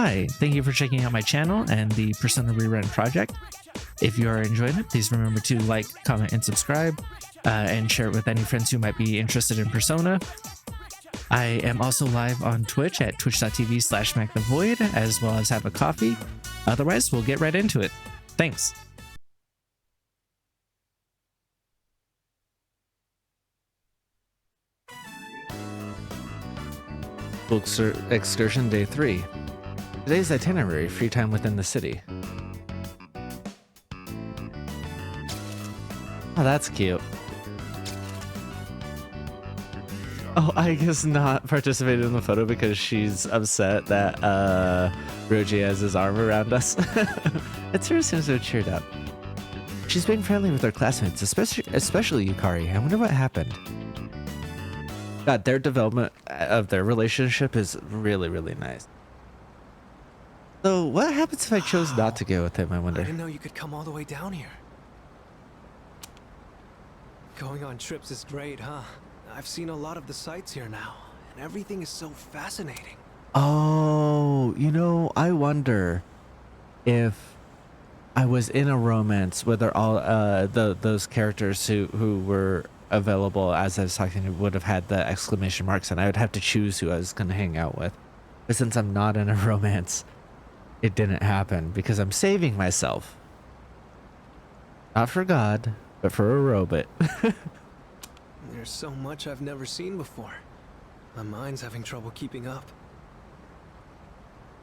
Hi, thank you for checking out my channel and the Persona Rerun project. If you are enjoying it, please remember to like, comment, and subscribe, and share it with any friends who might be interested in Persona. I am also live on Twitch at twitch.tv/MacTheVoid, as well as have a coffee. Otherwise, we'll get right into it. Thanks. Excursion Day 3. Today's itinerary, free time within the city. Oh, that's cute. Oh, I guess not participated in the photo because she's upset that Roji has his arm around us. Etsura seems so cheered up. She's being friendly with her classmates, especially Yukari. I wonder what happened. God, their development of their relationship is really, really nice. So what happens if I chose not to go with him, I wonder? I didn't know you could come all the way down here. Going on trips is great, huh? I've seen a lot of the sights here now, and everything is so fascinating. Oh, you know, I wonder if I was in a romance, whether all those characters who were available as I was talking to would have had the exclamation marks, and I would have to choose who I was going to hang out with. But since I'm not in a romance, it didn't happen because I'm saving myself. Not for God, but for a robot. There's so much I've never seen before. My mind's having trouble keeping up.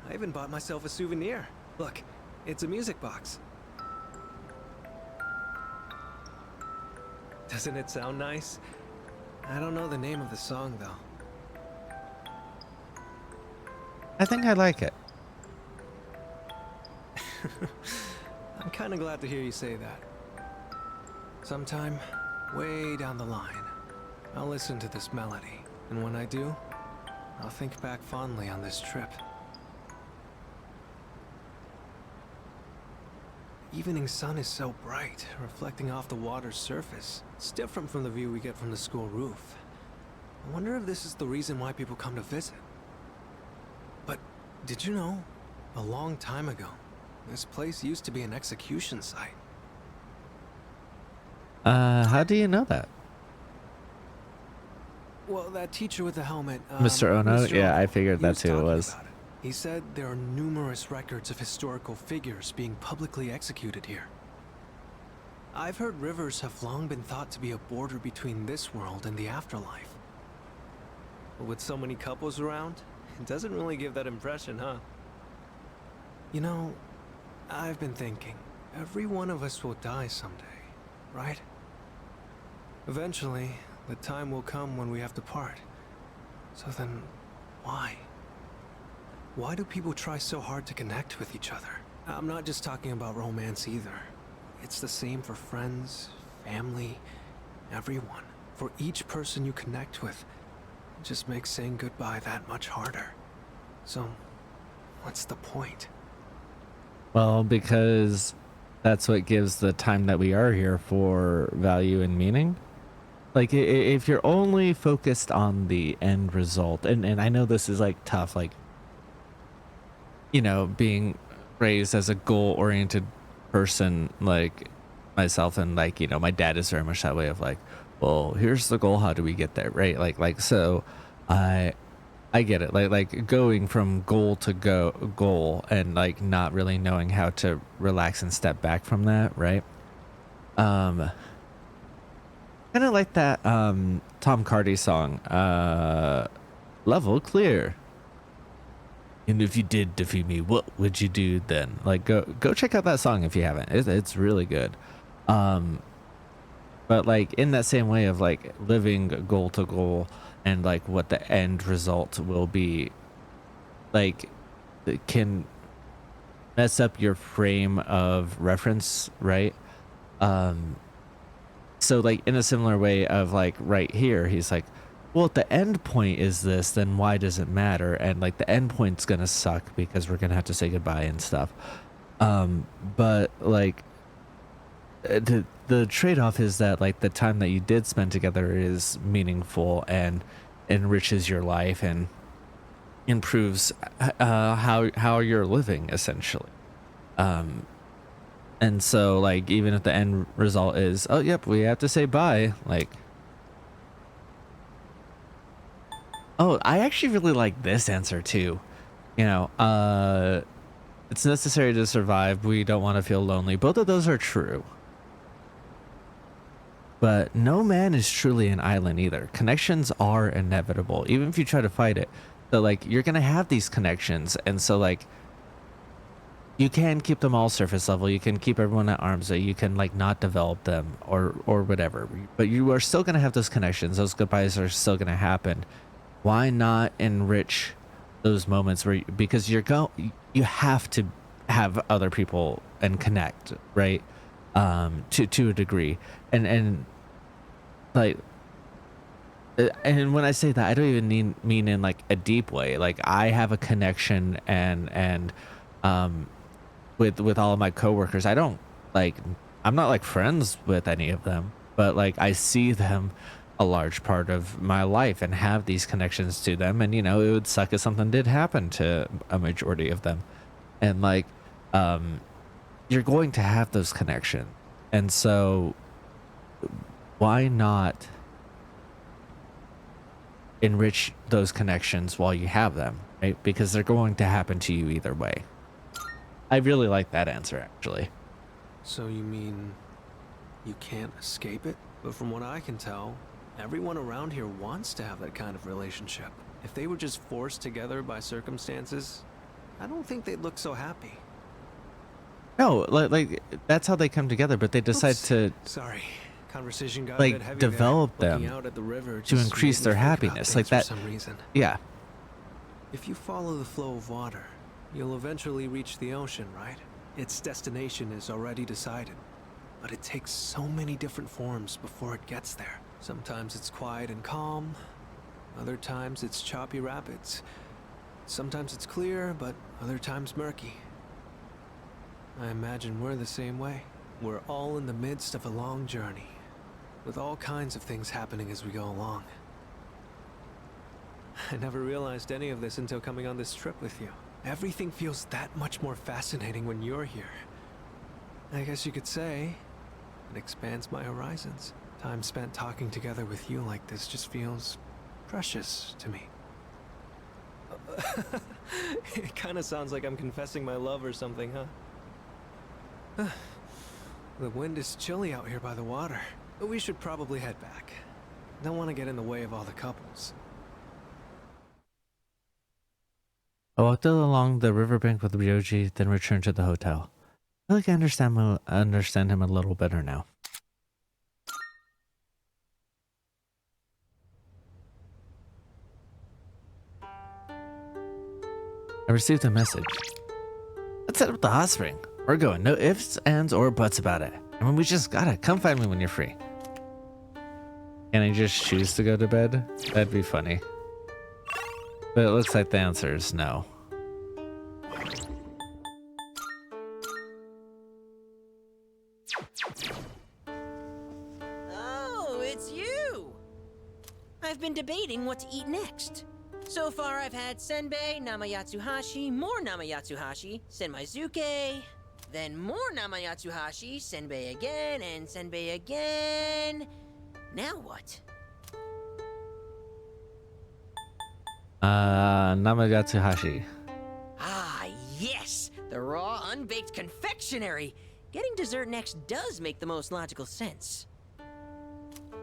I even bought myself a souvenir. Look, it's a music box. Doesn't it sound nice? I don't know the name of the song, though. I think I like it. I'm kind of glad to hear you say that. Sometime, way down the line, I'll listen to this melody, and when I do, I'll think back fondly on this trip. Evening sun is so bright, reflecting off the water's surface. It's different from the view we get from the school roof. I wonder if this is the reason why people come to visit. But did you know, a long time ago, this place used to be an execution site. How do you know that? Well, that teacher with the helmet, Mr. Ono? Yeah, I figured that's who it was. He said there are numerous records of historical figures being publicly executed here. I've heard rivers have long been thought to be a border between this world and the afterlife. But with so many couples around, it doesn't really give that impression, huh? You know, I've been thinking, every one of us will die someday, right? Eventually, the time will come when we have to part. So then, why? Why do people try so hard to connect with each other? I'm not just talking about romance either. It's the same for friends, family, everyone. For each person you connect with, it just makes saying goodbye that much harder. So, what's the point? Well, because that's what gives the time that we are here for value and meaning. Like, if you're only focused on the end result, and I know this is like tough, like, you know, being raised as a goal-oriented person like myself, and like, you know, my dad is very much that way of like, well, here's the goal, how do we get there, right? Like so I get it, like going from goal to goal and like not really knowing how to relax and step back from that, right? Kind of like that Tom Cardy song, Level Clear. And if you did defeat me, what would you do then? Like, go check out that song if you haven't. It's really good. But like in that same way of like living goal to goal and like what the end result will be, like it can mess up your frame of reference, right? So like in a similar way of like right here, he's like, well, if the end point is this, then why does it matter? And like the end point's gonna suck because we're gonna have to say goodbye and stuff. But like the trade-off is that like the time that you did spend together is meaningful and enriches your life, and improves how you're living essentially. Um, and so like even if the end result is, oh yep, we have to say bye, like, oh, I actually really like this answer too. You know, it's necessary to survive. We don't want to feel lonely. Both of those are true. But no man is truly an island either. Connections are inevitable, even if you try to fight it. So like you're gonna have these connections, and so like you can keep them all surface level. You can keep everyone at arm's length. You can like not develop them or whatever. But you are still gonna have those connections. Those goodbyes are still gonna happen. Why not enrich those moments where because you have to have other people and connect, right? To a degree, and like and when I say that, I don't even mean in like a deep way. Like I have a connection and um with all of my coworkers. I don't like I'm not like friends with any of them, but like I see them a large part of my life and have these connections to them. And you know, it would suck if something did happen to a majority of them. And like um you're going to have those connections. And so why not enrich those connections while you have them, right? Because they're going to happen to you either way. I really like that answer, actually. So you mean you can't escape it? But from what I can tell, everyone around here wants to have that kind of relationship. If they were just forced together by circumstances, I don't think they'd look so happy. No, like that's how they come together, but they decide Oops. to Sorry. Conversation got a like bit heavy develop there. Looking them out at the river to just increase made me their think about happiness, like things that. for some reason. Yeah. If you follow the flow of water, you'll eventually reach the ocean, right? Its destination is already decided, but it takes so many different forms before it gets there. Sometimes it's quiet and calm, other times it's choppy rapids. Sometimes it's clear, but other times murky. I imagine we're the same way. We're all in the midst of a long journey, with all kinds of things happening as we go along. I never realized any of this until coming on this trip with you. Everything feels that much more fascinating when you're here. I guess you could say it expands my horizons. Time spent talking together with you like this just feels precious to me. It kind of sounds like I'm confessing my love or something, huh? The wind is chilly out here by the water, but we should probably head back. Don't want to get in the way of all the couples. I walked along the riverbank with Ryoji, then returned to the hotel. I feel like I understand him a little better now. I received a message. Let's head up the hot spring. We're going. No ifs, ands, or buts about it. I mean, we just gotta. Come find me when you're free. Can I just choose to go to bed? That'd be funny. But it looks like the answer is no. Oh, it's you! I've been debating what to eat next. So far, I've had senbei, namayatsuhashi, more namayatsuhashi, senmaizuke, then more namayatsuhashi, senbei again, and senbei again. Now what? Namagatsuhashi. Ah, yes! The raw, unbaked confectionery! Getting dessert next does make the most logical sense.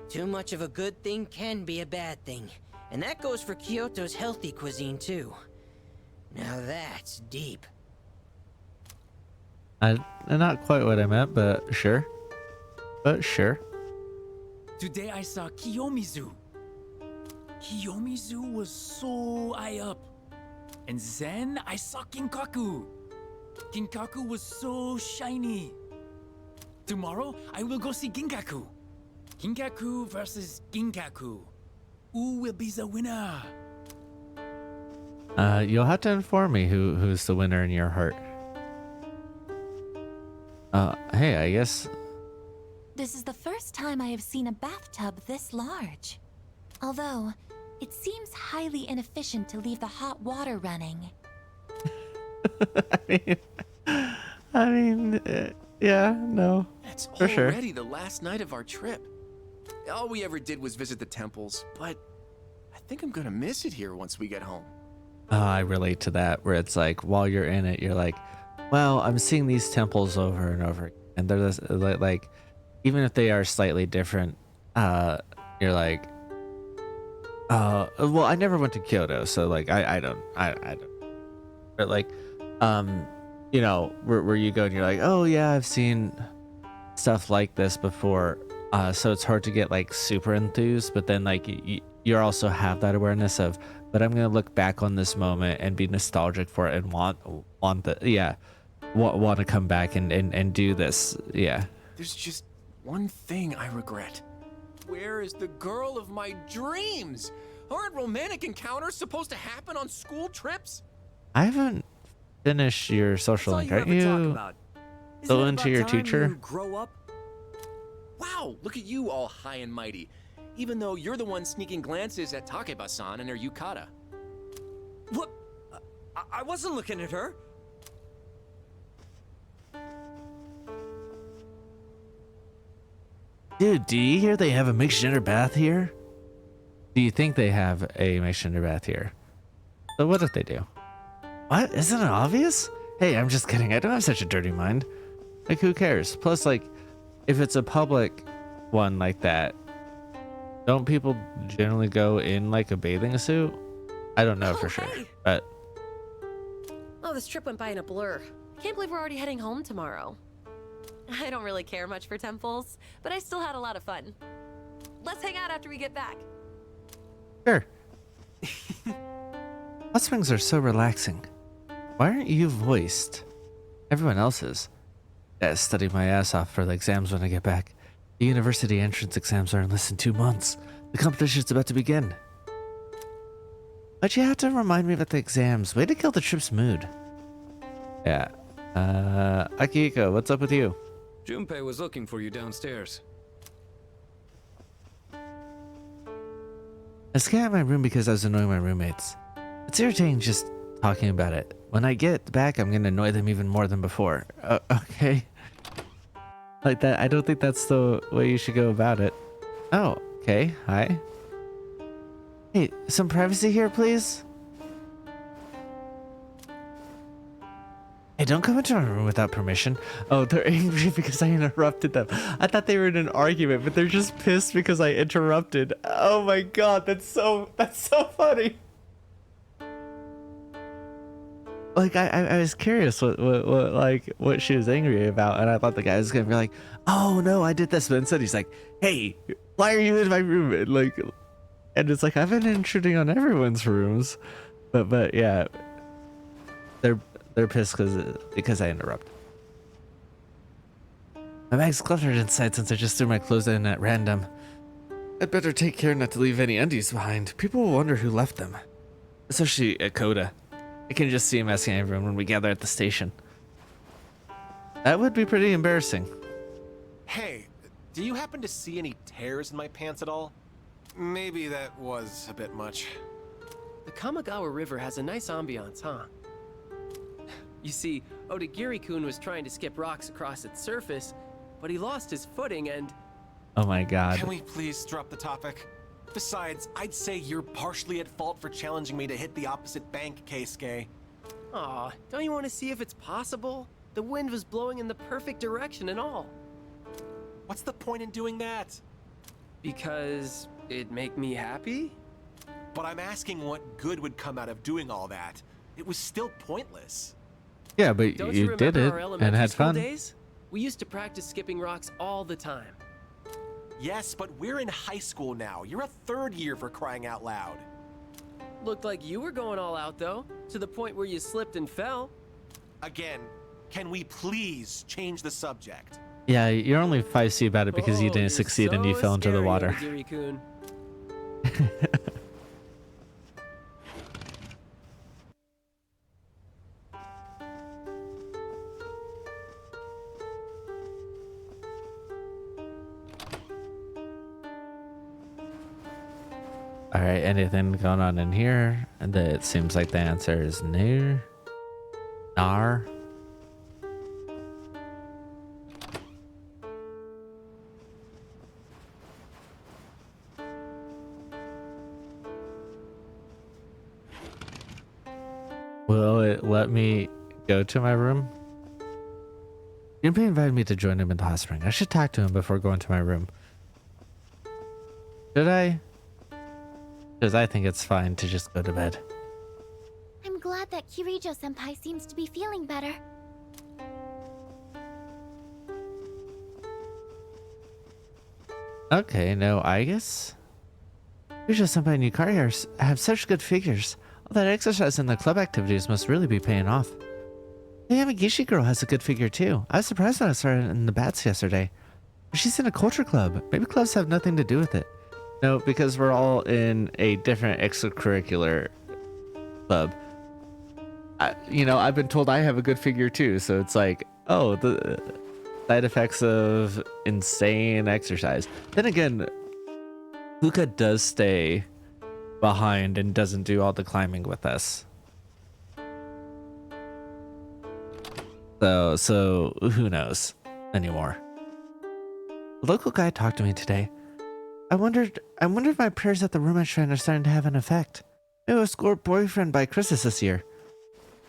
Too much of a good thing can be a bad thing. And that goes for Kyoto's healthy cuisine, too. Now that's deep. Not quite what I meant, but sure. But sure. Today I saw Kiyomizu. Kiyomizu was so high up. And then I saw Kinkaku. Kinkaku was so shiny. Tomorrow I will go see Ginkaku. Ginkaku versus Ginkaku. Who will be the winner? You'll have to inform me who's the winner in your heart. Hey, I guess. This is the first time I have seen a bathtub this large. Although, It seems highly inefficient to leave the hot water running. Yeah, no, It's for sure. already the last night of our trip. All we ever did was visit the temples, but I think I'm gonna miss it here once we get home. I relate to that, where it's like while you're in it, you're like, well, I'm seeing these temples over and over, and they're this, like, even if they are slightly different, you're like, well, I never went to Kyoto, so like, I don't, but like, you know, where you go and you're like, oh yeah, I've seen stuff like this before, so it's hard to get like super enthused, but then like you also have that awareness of, but I'm gonna look back on this moment and be nostalgic for it and want to come back and do this. Yeah. There's just one thing I regret. Where is the girl of my dreams? Aren't romantic encounters supposed to happen on school trips? I haven't finished your social link, aren't you? Still into your teacher? Grow up? Wow, look at you all high and mighty. Even though you're the one sneaking glances at Takeba-san and her yukata. What? I wasn't looking at her. Dude, do you hear they have a mixed gender bath here? Do you think they have a mixed gender bath here? So what if they do? What? Isn't it obvious? Hey, I'm just kidding. I don't have such a dirty mind. Like, who cares? Plus, like, if it's a public one like that, don't people generally go in like a bathing suit? I don't know for sure, but Oh, this trip went by in a blur. I can't believe we're already heading home tomorrow. I don't really care much for temples, but I still had a lot of fun. Let's hang out after we get back. sure. Hot springs are so relaxing. Why aren't you voiced? Everyone else is. Yeah, study my ass off for the exams when I get back. The university entrance exams are in less than 2 months. The competition's about to begin. Why'd you have to remind me about the exams? Way to kill the trip's mood. Yeah. Akihiko, what's up with you? Junpei was looking for you downstairs. I stayed at my room because I was annoying my roommates. It's irritating just talking about it. When I get back, I'm gonna annoy them even more than before. Okay. Like that, I don't think that's the way you should go about it. Oh, okay. Hi. Hey, some privacy here, please? Hey, don't come into my room without permission. Oh, they're angry because I interrupted them. I thought they were in an argument, but they're just pissed because I interrupted. Oh my god, that's so funny. Like I was curious what she was angry about, and I thought the guy was gonna be like, "Oh no, I did this," but instead he's like, "Hey, why are you in my room?" And it's like I've been intruding on everyone's rooms, but yeah, they're pissed because I interrupt. My bag's cluttered inside since I just threw my clothes in at random. I'd better take care not to leave any undies behind. People will wonder who left them, especially at Coda. I can just see him asking everyone when we gather at the station. That would be pretty embarrassing. Hey, do you happen to see any tears in my pants at all? Maybe that was a bit much. The Kamigawa River has a nice ambiance, huh? You see, Odagiri-kun was trying to skip rocks across its surface, but he lost his footing and... Oh my god. Can we please drop the topic? Besides, I'd say you're partially at fault for challenging me to hit the opposite bank, Keisuke. Aw, don't you want to see if it's possible? The wind was blowing in the perfect direction and all. What's the point in doing that? Because it'd make me happy? But I'm asking what good would come out of doing all that. It was still pointless. Yeah, but Don't you did remember it our and elementary had school fun. days? We used to practice skipping rocks all the time. Yes, but we're in high school now. You're a third year, for crying out loud. Looked like you were going all out, though, to the point where you slipped and fell. Again, can we please change the subject? Yeah, you're only 5C about it because you Oh, didn't you're succeed and you so fell into the scary, water. Odagiri-kun. All right, anything going on in here? And it seems like the answer is no. Nar. Will it let me go to my room? Junpei invited me to join him in the hot spring. I should talk to him before going to my room. Should I? Because I think it's fine to just go to bed. I'm glad that Kirijo-senpai seems to be feeling better. Okay, no, I guess. Kirijo-senpai and Yukari have such good figures. All that exercise and the club activities must really be paying off. The Yamagishi girl has a good figure too. I was surprised when I saw her in the bats yesterday. She's in a culture club. Maybe clubs have nothing to do with it. No, because we're all in a different extracurricular club. I've been told I have a good figure too, so it's like, oh, the side effects of insane exercise. Then again, Luca does stay behind and doesn't do all the climbing with us. So who knows anymore. The local guy talked to me today. I wondered if my prayers at the room shrine are starting to have an effect. Maybe I was scored boyfriend by Christmas this year.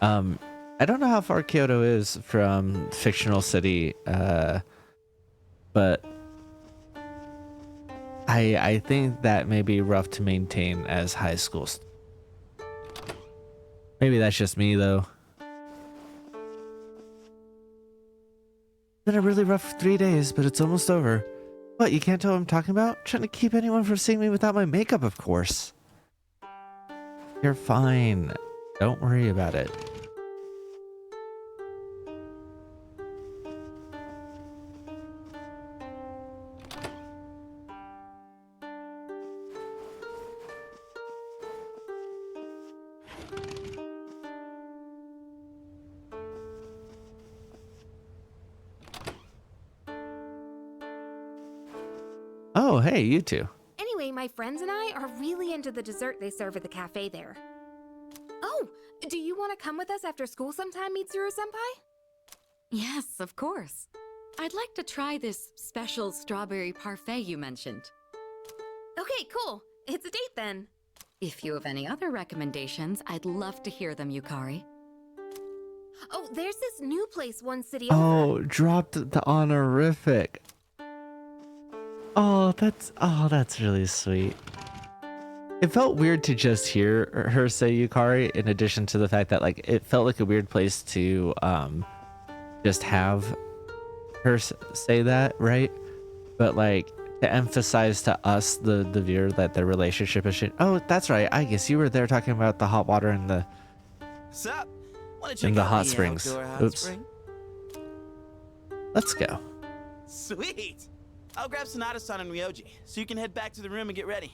I don't know how far Kyoto is from fictional city, but I think that may be rough to maintain as high school. Maybe that's just me though. Been a really rough 3 days, but it's almost over. What, you can't tell what I'm talking about? Trying to keep anyone from seeing me without my makeup, of course. You're fine. Don't worry about it. Oh, hey, you two. Anyway, my friends and I are really into the dessert they serve at the cafe there. Oh, do you want to come with us after school sometime, Mitsuru-senpai? Yes, of course. I'd like to try this special strawberry parfait you mentioned. Okay, cool. It's a date then. If you have any other recommendations, I'd love to hear them, Yukari. Oh, there's this new place one city Oh, over. dropped the honorific. Oh, that's really sweet. It felt weird to just hear her say Yukari, in addition to the fact that like it felt like a weird place to just have her say that, right? But like to emphasize to us, the viewer, that their relationship is shit. Oh, that's right. I guess you were there talking about the hot water and the Sup? in the hot springs. Oops. Let's go. Sweet. I'll grab Sonata-san and Ryoji, so you can head back to the room and get ready.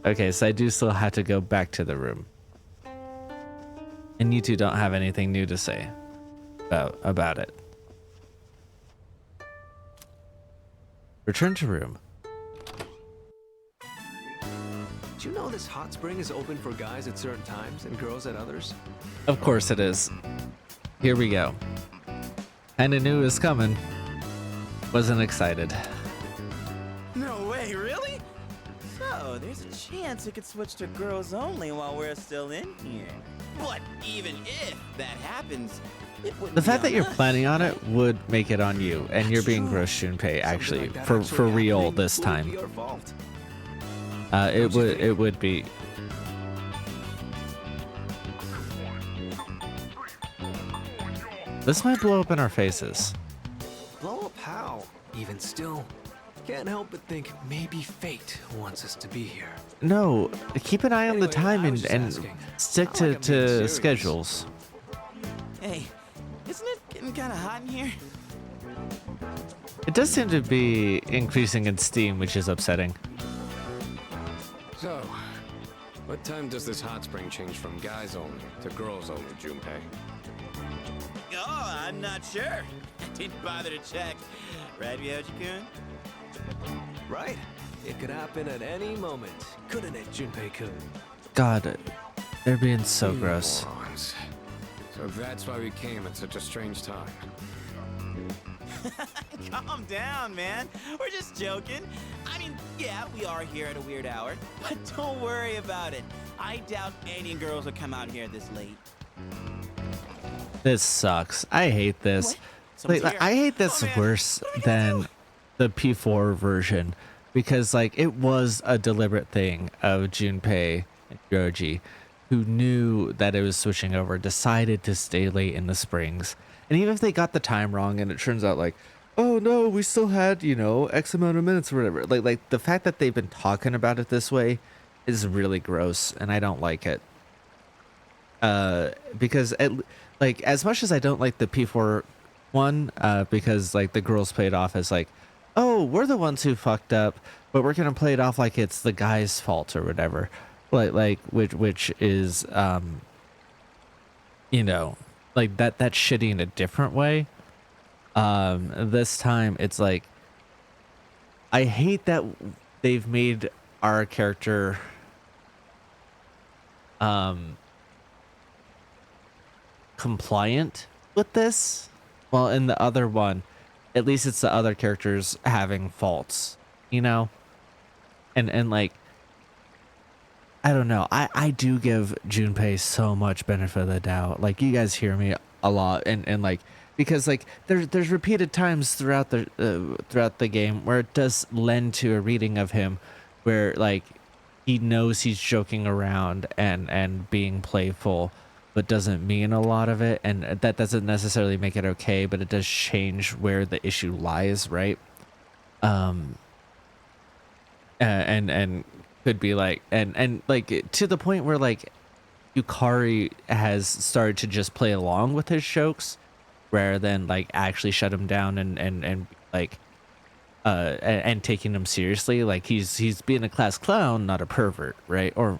Okay, so I do still have to go back to the room. And you two don't have anything new to say about it. Return to room. Did you know this hot spring is open for guys at certain times and girls at others? Of course it is. Here we go. Kinda knew it was coming. Wasn't excited. No way, really? So, there's a chance it could switch to girls only while we're still in here. But even if that happens, it wouldn't The fact be that you're on us. planning on it would make it on you, and you're being gross Junpei actually for real this time. It would be. This might blow up in our faces. Blow up how? Even still, can't help but think maybe fate wants us to be here. No, keep an eye on the Anyway, time I was just and asking. stick Not like I'm being to serious. schedules. Hey, isn't it getting kind of hot in here? It does seem to be increasing in steam, which is upsetting. So, what time does this hot spring change from guys only to girls only, Junpei? Oh, I'm not sure. I didn't bother to check. Right, Ryoji-kun? Right. It could happen at any moment, couldn't it, Junpei-kun? God, they're being so gross. Morons. So that's why we came at such a strange time. Calm down, man. We're just joking. I mean, yeah, we are here at a weird hour, but don't worry about it. I doubt any girls will come out here this late. This sucks. I hate this. Someone's Like, here. I hate this Oh, man. worse than the P4 version because like it was a deliberate thing of Junpei and Yoji who knew that it was switching over, decided to stay late in the springs. And even if they got the time wrong and it turns out like, oh no, we still had, you know, X amount of minutes or whatever. Like the fact that they've been talking about it this way is really gross and I don't like it. Because like as much as I don't like the P4 one, because like the girls play it off as like, oh, we're the ones who fucked up, but we're gonna play it off like it's the guy's fault or whatever. Like which is you know, like that's shitty in a different way. This time it's like I hate that they've made our character compliant with this. Well, in the other one, at least it's the other characters having faults, you know? And like I don't know. I do give Junpei so much benefit of the doubt. Like you guys hear me a lot and like because like there's repeated times throughout the game where it does lend to a reading of him where like he knows he's joking around and being playful but doesn't mean a lot of it, and that doesn't necessarily make it okay, but it does change where the issue lies, right? And could be like and like to the point where like Yukari has started to just play along with his jokes rather than like actually shut him down and like and taking him seriously. Like he's being a class clown, not a pervert, right? Or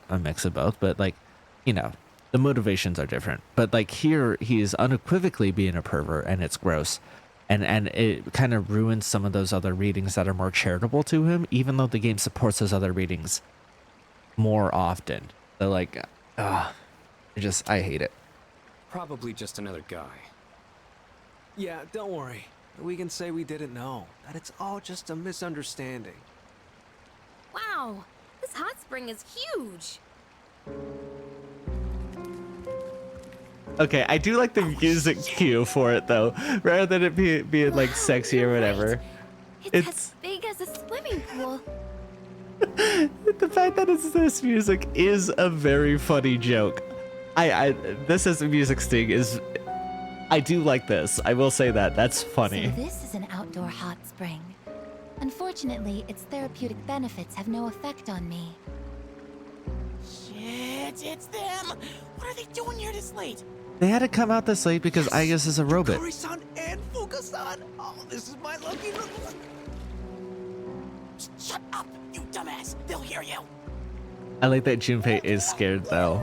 a mix of both, but like, you know, the motivations are different. But like here he's unequivocally being a pervert and it's gross. And it kind of ruins some of those other readings that are more charitable to him, even though the game supports those other readings more often. So like, I hate it. Probably just another guy. Yeah, don't worry. We can say we didn't know. That it's all just a misunderstanding. Wow, this hot spring is huge. Okay, I do like the music cue for it though, rather than it being like sexy or whatever. It's as big as a swimming pool. The fact that it's this music is a very funny joke. This as a music sting is, I do like this. I will say that. That's funny. So this is an outdoor hot spring. Unfortunately, its therapeutic benefits have no effect on me. Shit, it's them! What are they doing here this late? They had to come out this late because Aigis is a robot. Kuri-san and Fuka-san! Oh, this is my lucky look. Shut up, you dumbass! They'll hear you! I like that Junpei is scared though,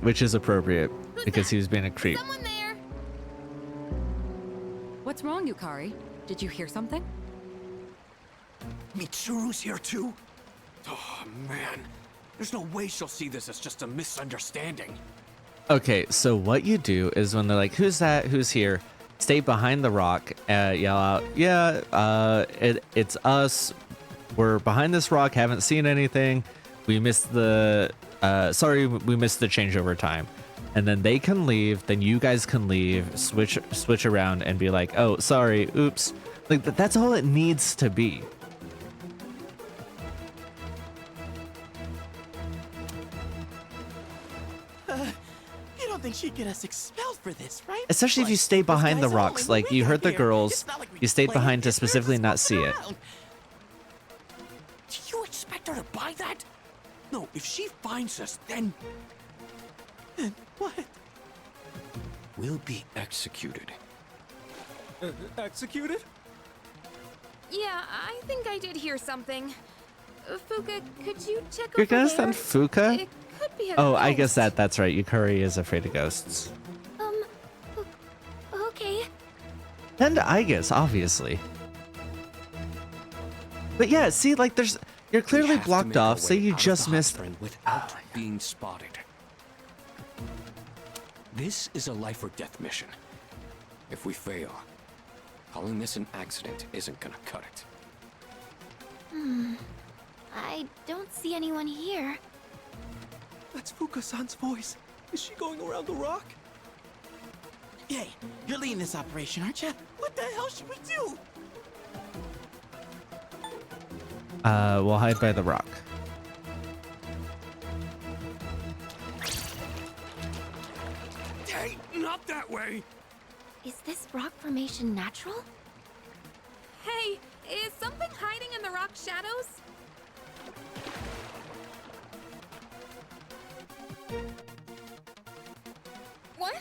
which is appropriate because he was being a creep. Someone there! What's wrong, Yukari? Did you hear something? Mitsuru's here too? Oh, man. There's no way she'll see this as just a misunderstanding. Okay, so what you do is when they're like, who's that? Who's here? Stay behind the rock, yell out, yeah, it's us. We're behind this rock, haven't seen anything. We missed the, sorry, we missed the changeover time. And then they can leave, then you guys can leave, switch around and be like, oh, sorry, oops. Like, that's all it needs to be. You don't think she'd get us expelled for this, right? Especially if you stay behind the rocks. Like, you heard the girls, you stayed behind to specifically not see it. Do you expect her to buy that? No, if she finds us, then... Then what? We'll be executed. Executed? Yeah, I think I did hear something. Fuka, could you check You're over gonna there? send Fuka? It could be a Oh, I ghost. guess that's right. Yukari is afraid of ghosts. Okay. And I guess, obviously. But yeah, see, like you're clearly We have to blocked make our off. Say way you out of just the missed. hot spring without being spotted. This is a life or death mission. If we fail, calling this an accident isn't gonna cut it. I don't see anyone here. That's Fuka-san's voice. Is she going around the rock? Hey, you're leading this operation, aren't you? What the hell should we do? We'll hide by the rock. Hey, not that way! Is this rock formation natural? Hey, is something hiding in the rock shadows? What?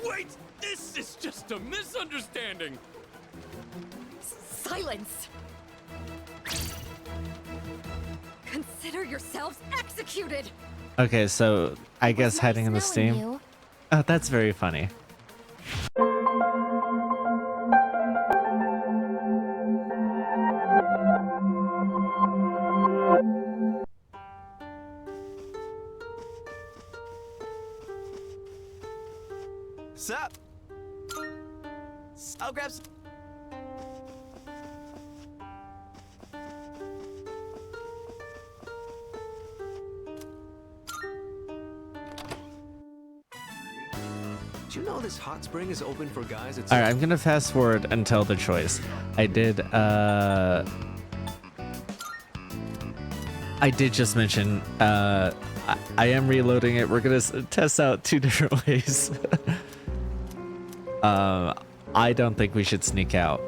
Wait! This is just a misunderstanding! Silence! Consider yourselves executed! Okay, so I guess hiding in the knowing steam. you. Oh, that's very funny. Sup? I'll grab some. Do you know this hot spring is open for guys? All right, I'm gonna fast forward until the choice. I did just mention I am reloading it. We're gonna test out 2 different ways. I don't think we should sneak out.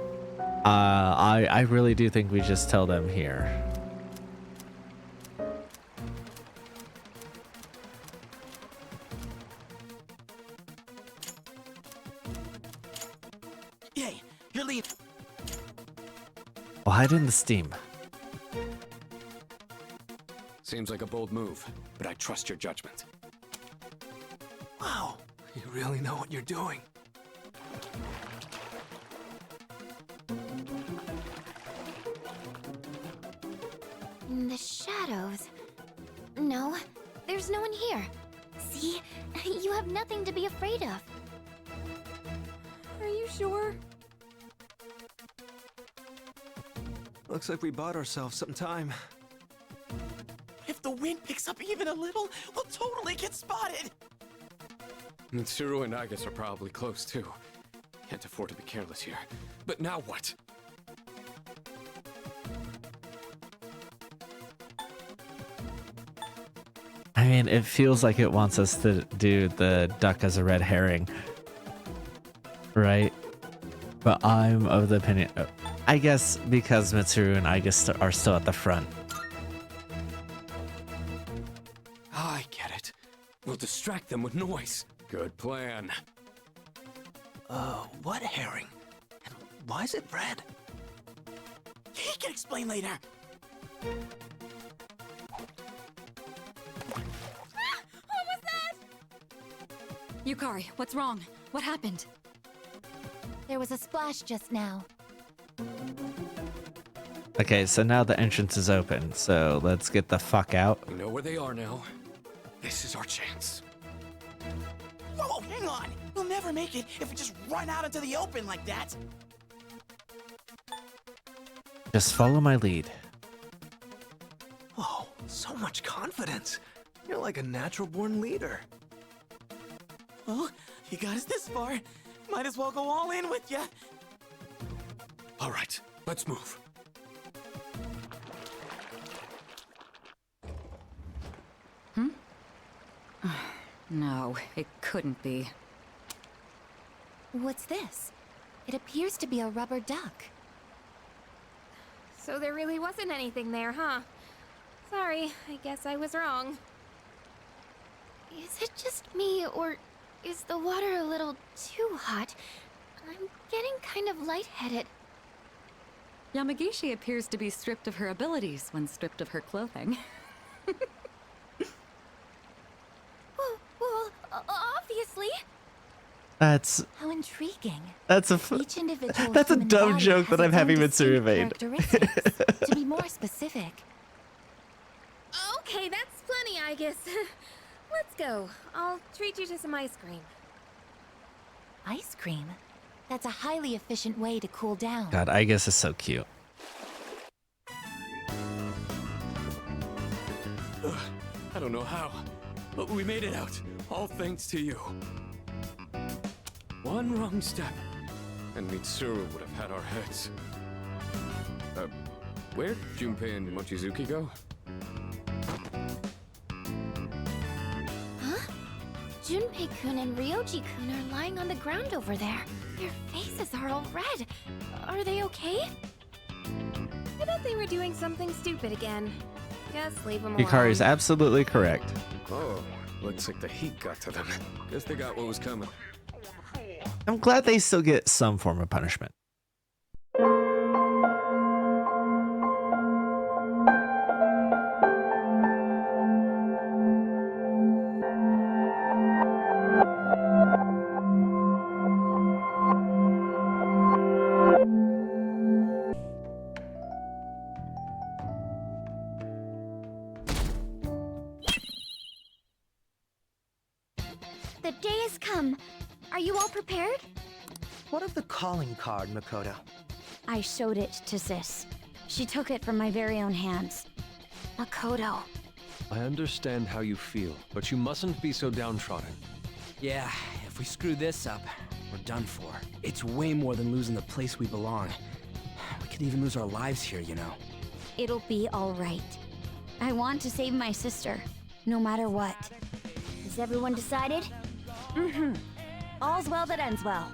I really do think we just tell them here. Yay, you're leaving. We'll hide in the steam. Seems like a bold move, but I trust your judgment. Wow, you really know what you're doing. In the shadows. No, there's no one here. See? You have nothing to be afraid of. Are you sure? Looks like we bought ourselves some time. If the wind picks up even a little, we'll totally get spotted. Mitsuru and Agus are probably close too. Can't afford to be careless here. But now what? I mean, it feels like it wants us to do the duck as a red herring, right? But I'm of the opinion, I guess because Mitsuru and Agus are still at the front. I get it. We'll distract them with noise. Good plan. What herring? And why is it red? He can explain later. What was that? Yukari, what's wrong? What happened? There was a splash just now. Okay, so now the entrance is open, so let's get the fuck out. We know where they are now. This is our chance. Whoa, hang on. We'll never make it if we just run out into the open like that. Just follow my lead. Whoa, so much confidence. You're like a natural-born leader. Well, you got us this far. Might as well go all in with ya. All right, let's move. No, it couldn't be. What's this? It appears to be a rubber duck. So there really wasn't anything there, huh? Sorry, I guess I was wrong. Is it just me, or is the water a little too hot? I'm getting kind of lightheaded. Yamagishi appears to be stripped of her abilities when stripped of her clothing. That's How intriguing. that's a Each individual that's a human dumb body joke has that I'm its own having distinct Mitsuru made. characteristics. To be more specific, Okay, that's plenty, I guess. Let's go. I'll treat you to some ice cream. ice cream. That's a highly efficient way to cool down. God, I guess it's so cute. I don't know how, but we made it out. All thanks to you. One wrong step, and Mitsuru would have had our heads. Where'd Junpei and Mochizuki go? Huh? Junpei-kun and Ryoji-kun are lying on the ground over there. Their faces are all red. Are they okay? I bet they were doing something stupid again. Just leave them Hikari is alone. absolutely correct. Oh, looks like the heat got to them. Guess they got what was coming. I'm glad they still get some form of punishment. The day has come. Are you all prepared? What of the calling card, Makoto? I showed it to Sis. She took it from my very own hands. Makoto. I understand how you feel, but you mustn't be so downtrodden. Yeah, if we screw this up, we're done for. It's way more than losing the place we belong. We could even lose our lives here, you know. It'll be all right. I want to save my sister, no matter what. Has everyone decided? Mm-hmm. All's well that ends well.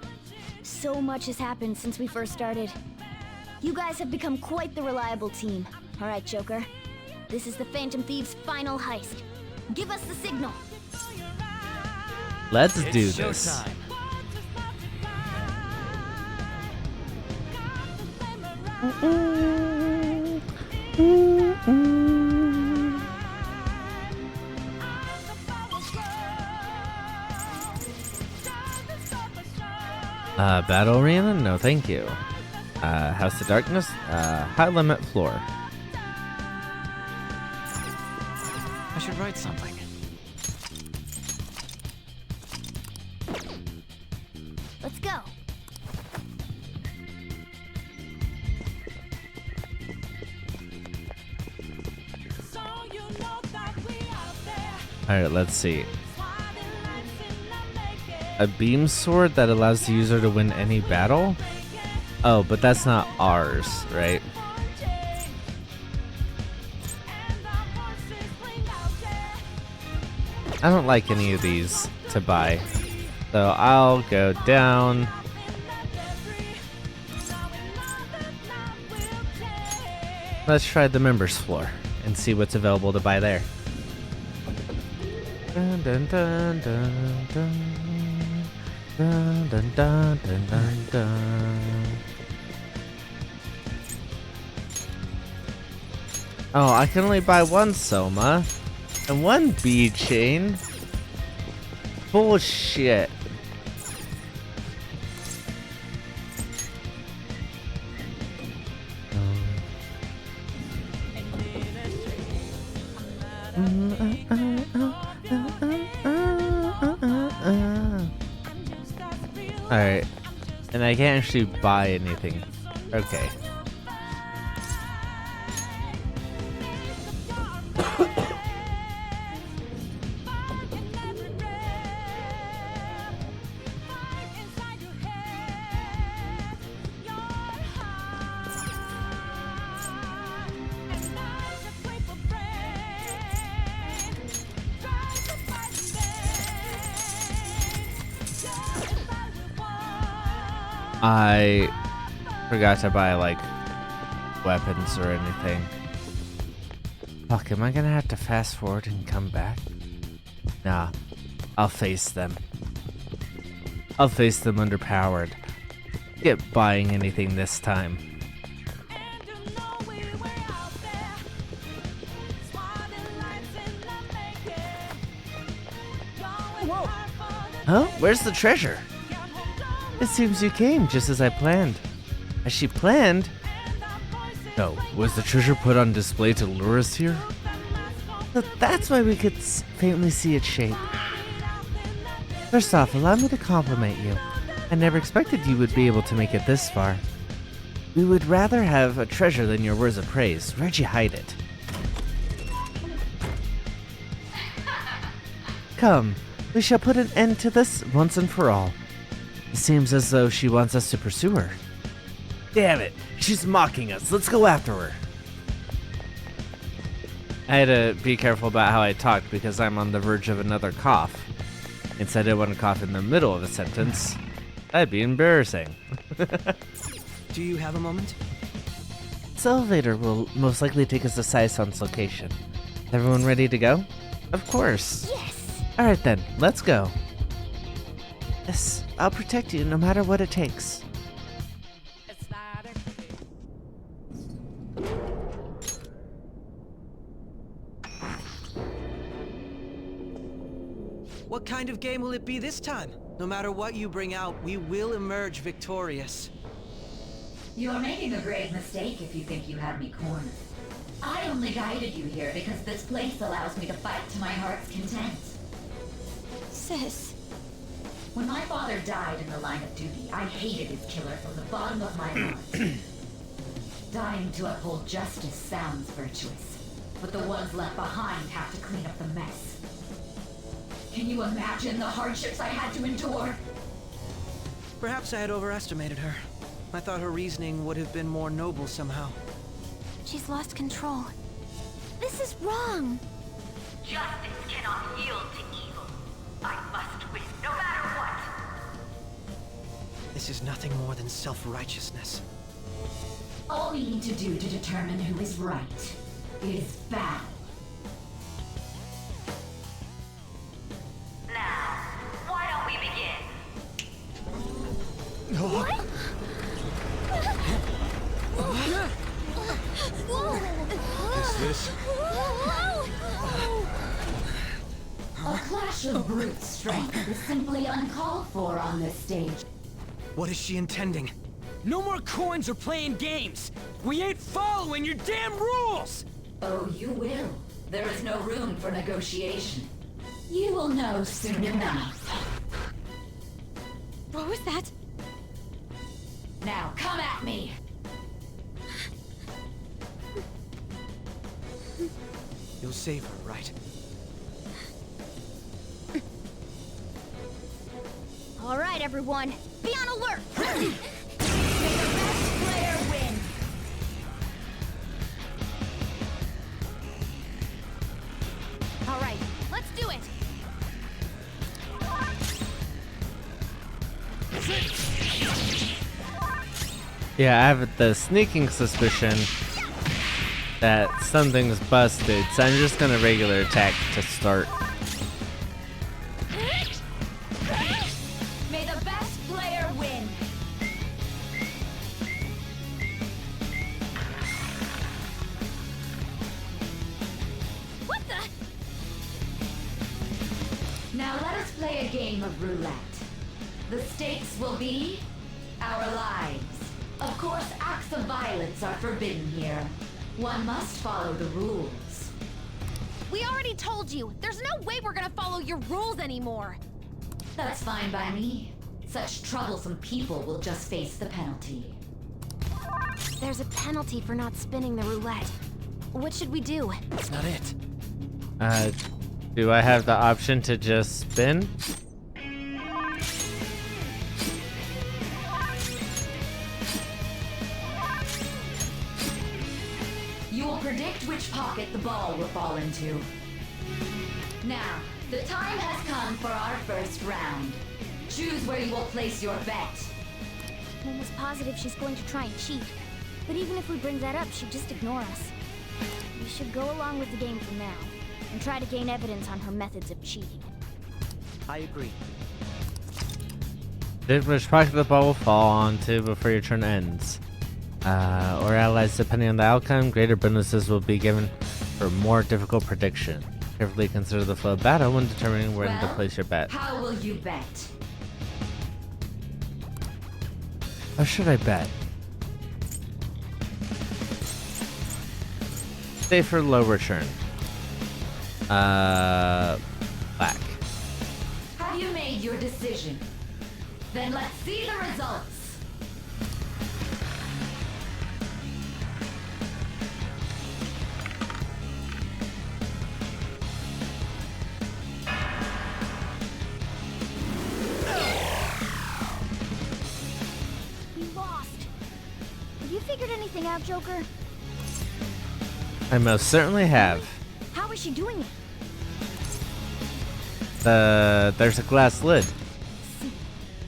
So much has happened since we first started. You guys have become quite the reliable team. All right, Joker. This is the Phantom Thieves' final heist. Give us the signal. Let's It's do this. showtime. Battle Arena? No, thank you. House of Darkness? High Limit Floor. I should write something. Let's go. Alright, let's see. A beam sword that allows the user to win any battle? Oh, but that's not ours, right? I don't like any of these to buy. So I'll go down. Let's try the members floor and see what's available to buy there. Dun, dun, dun, dun, dun. Dun, dun, dun, dun, dun, dun. Oh, I can only buy one Soma and one bead chain. Bullshit. Alright. And I can't actually buy anything. Okay. I forgot to buy, like, weapons or anything. Fuck, am I gonna have to fast forward and come back? Nah, I'll face them. I'll face them underpowered. Get buying anything this time. Huh? Where's the treasure? It seems you came just as I planned. As she planned? No, was the treasure put on display to lure us here? That's why we could faintly see its shape. First off, allow me to compliment you. I never expected you would be able to make it this far. We would rather have a treasure than your words of praise. Where'd you hide it? Come, we shall put an end to this once and for all. It seems as though she wants us to pursue her. Damn it, she's mocking us. Let's go after her. I had to be careful about how I talked because I'm on the verge of another cough. Instead, I want to cough in the middle of a sentence. That'd be embarrassing. Do you have a moment? This elevator will most likely take us to Saison's location. Is everyone ready to go? Of course. Yes. Alright then, let's go. Yes, I'll protect you no matter what it takes. What kind of game will it be this time? No matter what you bring out, we will emerge victorious. You're making a grave mistake if you think you have me cornered. I only guided you here because this place allows me to fight to my heart's content. Sis. When my father died in the line of duty, I hated his killer from the bottom of my heart. Dying to uphold justice sounds virtuous, but the ones left behind have to clean up the mess. Can you imagine the hardships I had to endure? Perhaps I had overestimated her. I thought her reasoning would have been more noble somehow. She's lost control. This is wrong. Justice cannot yield to evil. I must win, no matter what. This is nothing more than self-righteousness. All we need to do to determine who is right is battle. Now, why don't we begin? What? Is this? A clash of brute strength is simply uncalled for on this stage. What is she intending? No more coins or playing games! We ain't following your damn rules! Oh, you will. There is no room for negotiation. You will know soon enough. What was that? Now, come at me! You'll save her, right? All right, everyone. Be on alert. May the best player win. All right, let's do it. Yeah, I have the sneaking suspicion that something's busted, so I'm just gonna regular attack to start. May the best player win. What the? Now let us play a game of roulette. The stakes will be our lives. Of course, acts of violence are forbidden here. One must follow the rules. We already told you. There's no way we're gonna follow your rules anymore. That's fine by me. Such troublesome people will just face the penalty. There's a penalty for not spinning the roulette. What should we do? That's not it. Do I have the option to just spin? You will predict which pocket the ball will fall into. Now, the time has come for our first round. Choose where you will place your bet. I'm almost positive she's going to try and cheat. But even if we bring that up, she'd just ignore us. We should go along with the game for now, and try to gain evidence on her methods of cheating. I agree. Which pocket the ball will fall onto before your turn ends. Or allies, depending on the outcome, greater bonuses will be given for more difficult prediction. Carefully consider the flow of battle when determining where to place your bet. How will you bet? How should I bet? Stay for low return. Black. Have you made your decision? Then let's see the results. We lost. Have you figured anything out, Joker? I most certainly have. How is she doing it? There's a glass lid.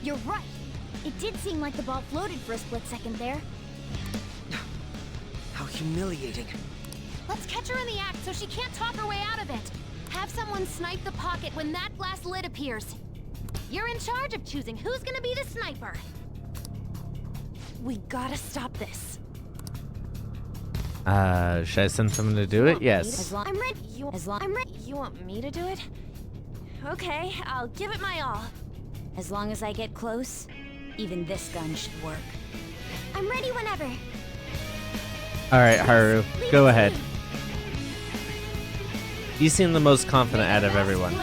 You're right. It did seem like the ball floated for a split second there. How humiliating. Let's catch her in the act so she can't talk her way out of it. Have someone snipe the pocket when that glass lid appears. You're in charge of choosing who's gonna be the sniper. We gotta stop this. Should I send someone to do it? Yes. I'm ready. I'm ready. You want me to do it? Okay, I'll give it my all. As long as I get close, even this gun should work. I'm ready whenever. All right, Haru, go ahead. You seem the most confident out of everyone.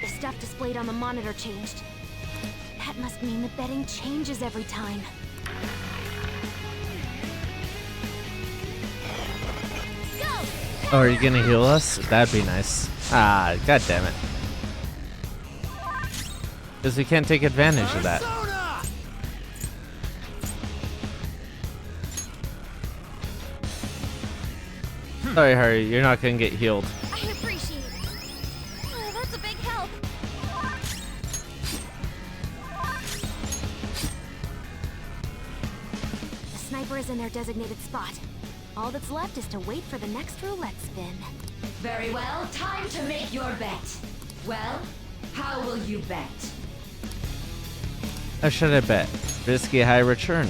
The stuff displayed on the monitor changed. That must mean the betting changes every time. Oh, are you gonna heal us? That'd be nice. Ah, god damn it. Because we can't take advantage of that. Sorry, Haru, you're not gonna get healed. I appreciate it. Oh, that's a big help. The sniper is in their designated spot. All that's left is to wait for the next roulette spin. Very well, time to make your bet. Well, how will you bet? How should I bet? Risky high return.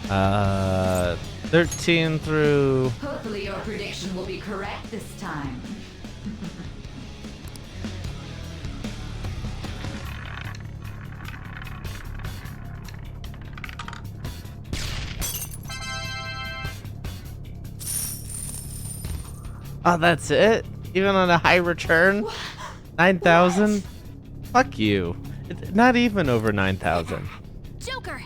13 through... Hopefully your prediction will be correct this time. Oh, that's it? Even on a high return? 9,000? Fuck you. It's not even over 9,000. Joker!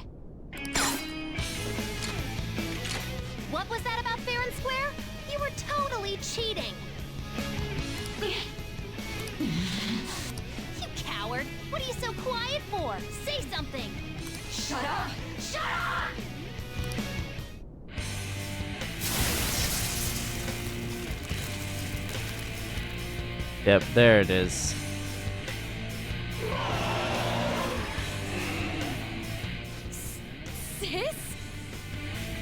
What was that about fair and square? You were totally cheating. You coward! What are you so quiet for? Say something! Shut up! Shut up! Yep, there it is. Sis?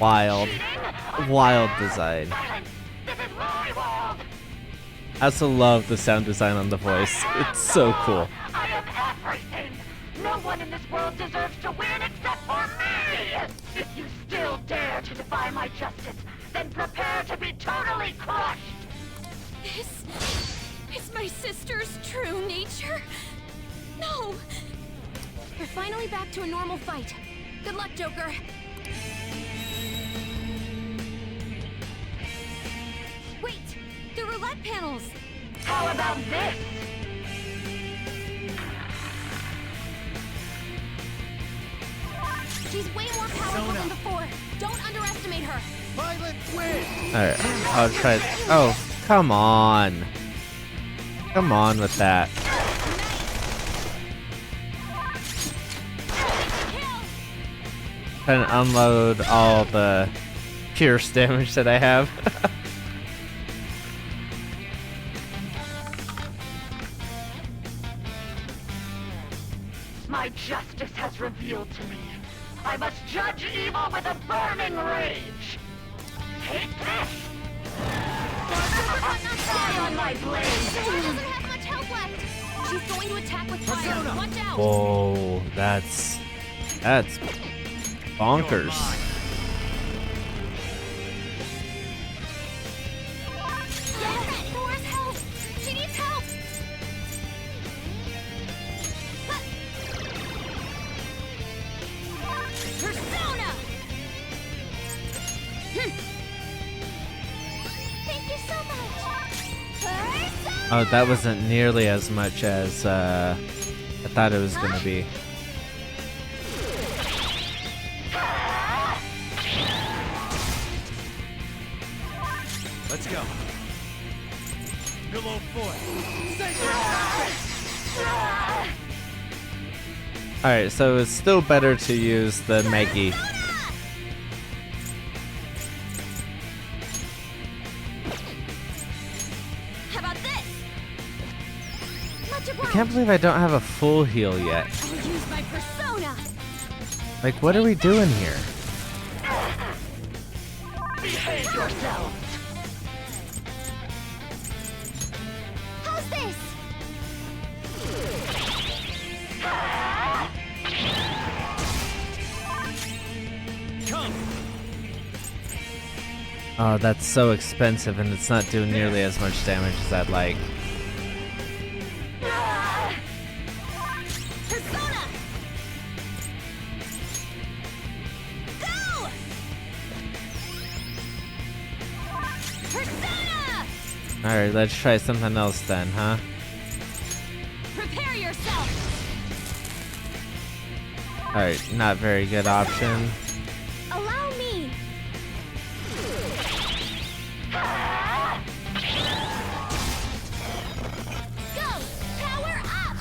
Wild. Wild design. I also love the sound design on the voice. It's so cool. I am everything. No one in this world deserves to win except for me! If you still dare to defy my justice, then prepare to be totally crushed! This is my sister's true nature? No! We're finally back to a normal fight. Good luck, Joker. Wait! The roulette panels! How about this? She's way more powerful than before. Don't underestimate her. Violet win! Alright, I'll try. Oh, come on. Come on with that. Trying to unload all the pierce damage that I have. My justice has revealed to me. I must judge evil with a burning rage. Take this! Fire on my blade! She doesn't have much health left. She's going to attack with fire. Watch out! Whoa, that's bonkers. Yes, Dora's help! She needs help! Oh, that wasn't nearly as much as I thought it was gonna be. Let's go. Pillow foot. Alright, so it's still better to use the Maggie. How about this? Much I obliged. can't believe I don't have a full heal yet. I'll use my persona. Like, what are we doing here? Behave yourselves. How's this? Come. Oh, that's so expensive and it's not doing nearly as much damage as I'd like. Persona. Go. Persona. Alright, let's try something else then, huh? Prepare yourself. Alright, not very good option. Allow me. Go. Power up.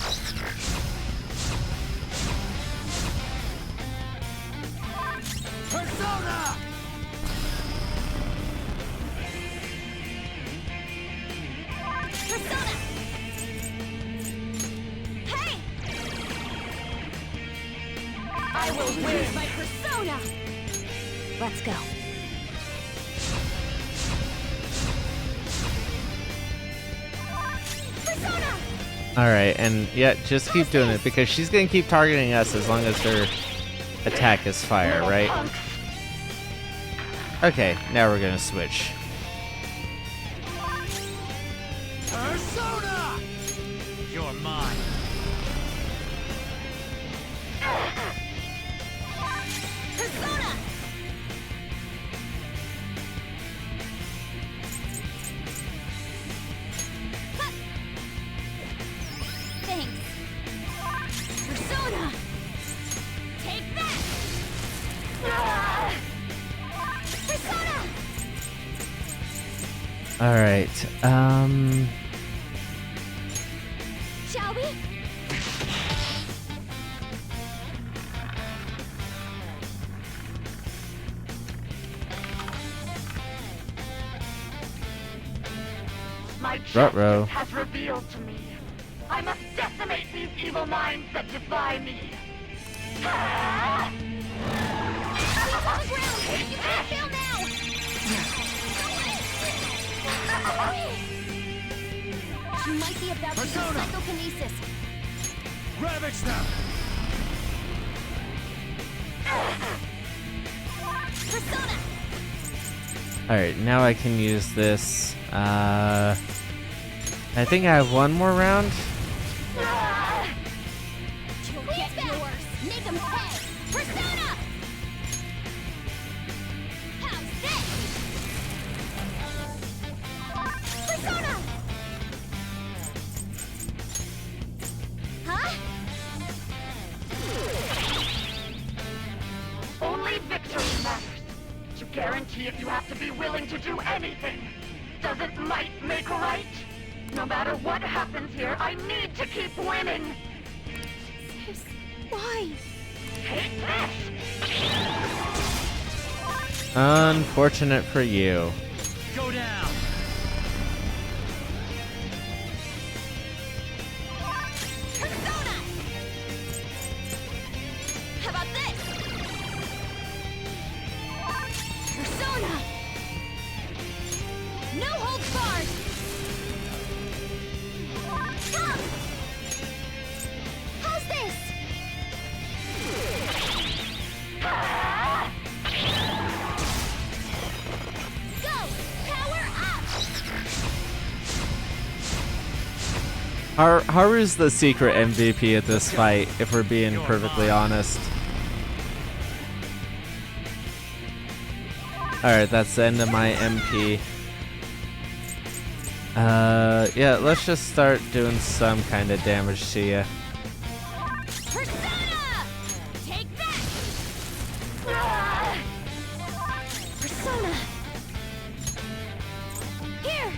Persona. Persona. Hey. I will Use win. my persona. Let's go. Persona. Alright, and yeah, just keep doing it because she's gonna keep targeting us as long as her attack is fire, right? Okay, now we're gonna switch. Persona. You're mine. Persona. Huh. Thanks. Persona. Take that. Persona. Alright, Shall we? My Ruh-roh. justice has revealed to me. I must decimate these evil minds that defy me. He's on the ground. You can't fail now. She might be about to use Persona. psychokinesis. Ravage them. Persona. alright, now I can use this. I think I have one more round. You'll get yours. Make him pay. Persona. How's this? Persona. Huh? Only victory matters. To guarantee it, you have to be willing to do anything. Doesn't might make right? No matter what happens here, I need to keep winning. Sis, why? Take this! Unfortunate for you. Go down. Persona. How about this? Persona. No holds barred. Come. How's this? Go. Power up. Haru's the secret MVP at this fight, if we're being perfectly honest. Alright, that's the end of my MP. Yeah, let's just start doing some kind of damage to you. Persona! Take that! Persona! Here!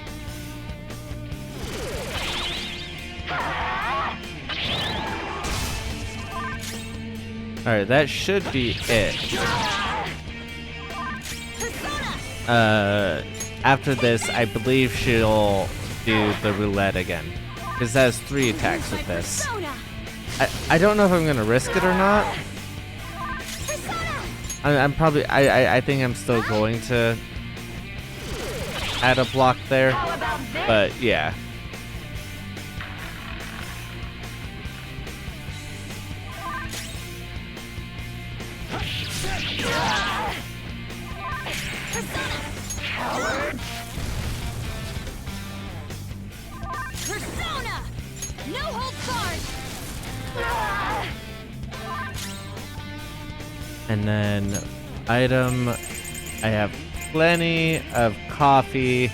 Alright, that should be it. After this, I believe she'll do the roulette again. Because that has 3 attacks with this. I don't know if I'm gonna risk it or not. I'm probably I think I'm still going to add a block there. But yeah. Persona! No holds barred! And then item, I have plenty of coffee,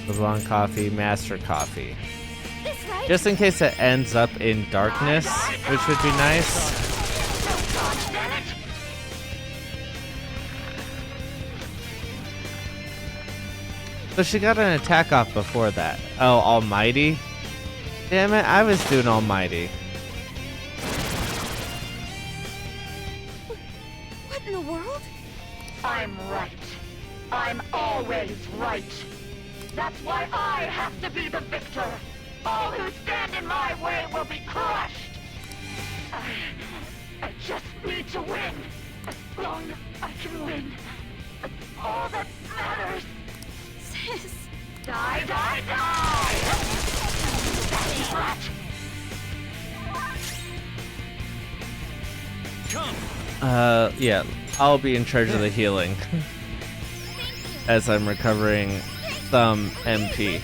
LeBlanc coffee, master coffee. Just in case it ends up in darkness, which would be nice. So she got an attack off before that. Oh, Almighty? Damn it, I was doing Almighty. What in the world? I'm right. I'm always right. That's why I have to be the victor. All who stand in my way will be crushed. I just need to win. As long as I can win. That's all that matters. Sis. Die, die, die! That's right. Yeah, I'll be in charge of the healing. As I'm recovering some MP.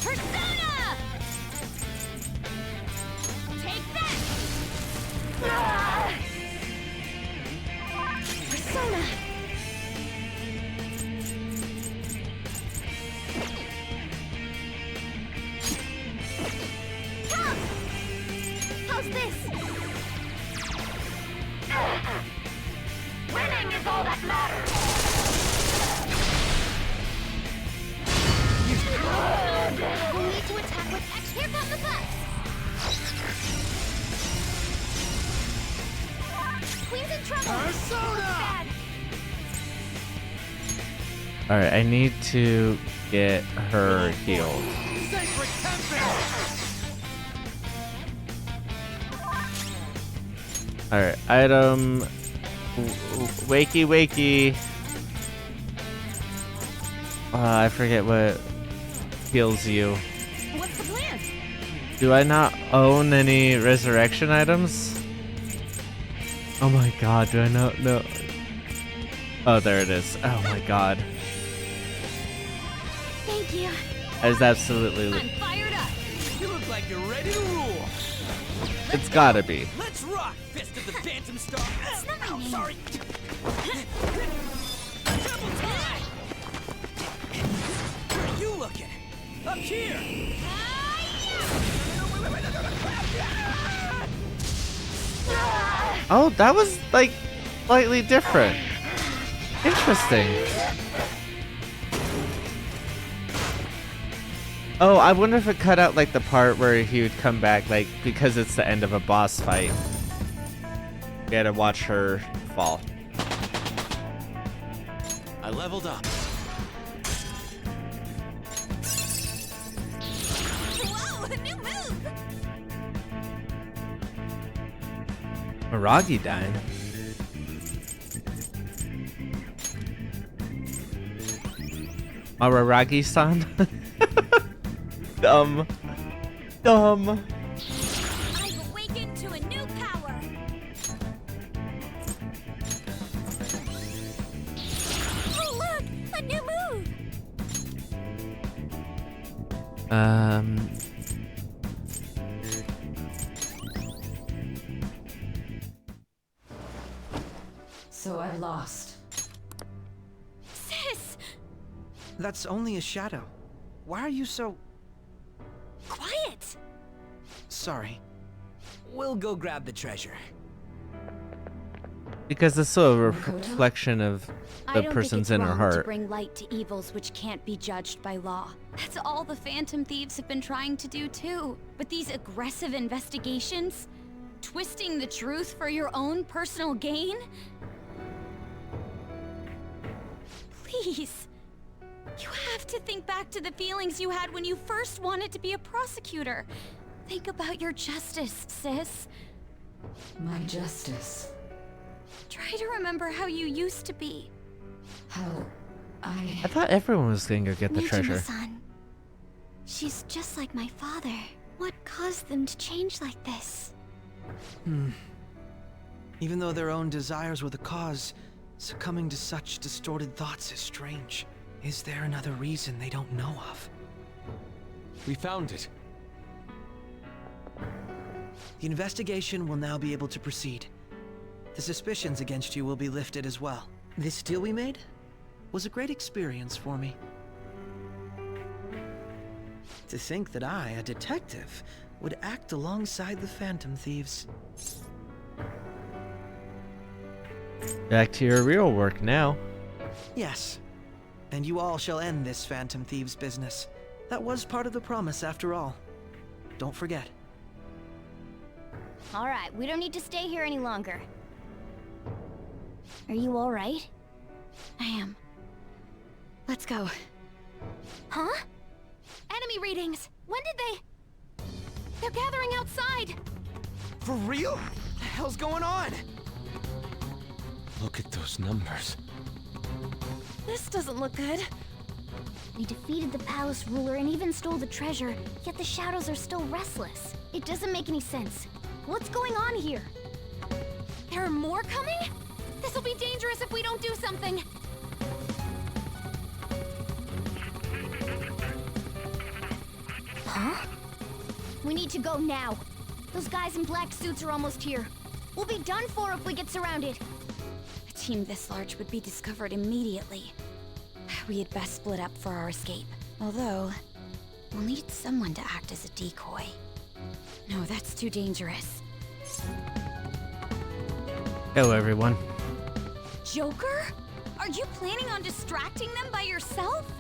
Persona! Take that! Persona! Come! How's this? Winning is all that matters. We'll need to attack with X. Here come the bus! Queen's in trouble! Persona! Alright, I need to get her healed. Alright, item... Wakey wakey. I forget what heals you. What's the plan? Do I not own any resurrection items? Oh my god, do I not know? Oh, there it is. Oh my god. Thank you. That is absolutely... I'm fired up. You look like you're ready to rule. It's gotta be. Let's rock, Fist of the Phantom Star. It's not my name. Sorry. Double time. Where are you looking? Up here. Oh, that was like slightly different. Interesting. Oh, I wonder if it cut out like the part where he would come back, like because it's the end of a boss fight. We had to watch her fall. I leveled up. Whoa, a new move! Miragi dying. Mararagi-san? Dumb. Dumb. I've awakened to a new power. Oh, look! A new move! That's only a shadow. Why are you so... Quiet! Sorry. We'll go grab the treasure. Because it's still a reflection of the person's inner To heart. bring light to evils which can't be judged by law. That's all the Phantom Thieves have been trying to do too. But these aggressive investigations, twisting the truth for your own personal gain? Please. You have to think back to the feelings you had when you first wanted to be a prosecutor. Think about your justice, sis. My justice. Try to remember how you used to be. How I thought everyone was going to go get the treasure. Mijima-san. She's just like my father. What caused them to change like this? Even though their own desires were the cause, succumbing to such distorted thoughts is strange. Is there another reason they don't know of? We found it. The investigation will now be able to proceed. The suspicions against you will be lifted as well. This deal we made was a great experience for me. To think that I, a detective, would act alongside the Phantom Thieves. Back to your real work now. Yes. And you all shall end this Phantom Thieves business. That was part of the promise after all. Don't forget. All right, we don't need to stay here any longer. Are you all right? I am. Let's go. Huh? Enemy readings! When did they... They're gathering outside! For real? What the hell's going on? Look at those numbers. This doesn't look good. They defeated the palace ruler and even stole the treasure, yet the shadows are still restless. It doesn't make any sense. What's going on here? There are more coming? This'll be dangerous if we don't do something. Huh? We need to go now. Those guys in black suits are almost here. We'll be done for if we get surrounded. A team this large would be discovered immediately. We had best split up for our escape. Although, we'll need someone to act as a decoy. No, that's too dangerous. Hello, everyone. Joker? Are you planning on distracting them by yourself?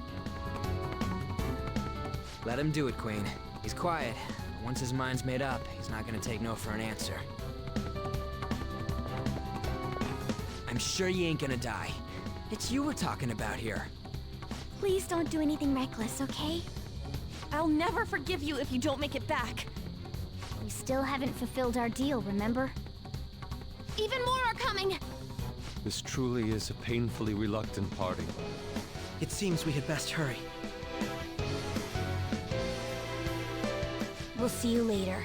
Let him do it, Queen. He's quiet. Once his mind's made up, he's not gonna take no for an answer. I'm sure you ain't gonna die. It's you we're talking about here. Please don't do anything reckless, okay? I'll never forgive you if you don't make it back. We still haven't fulfilled our deal, remember? Even more are coming! This truly is a painfully reluctant party. It seems we had best hurry. We'll see you later.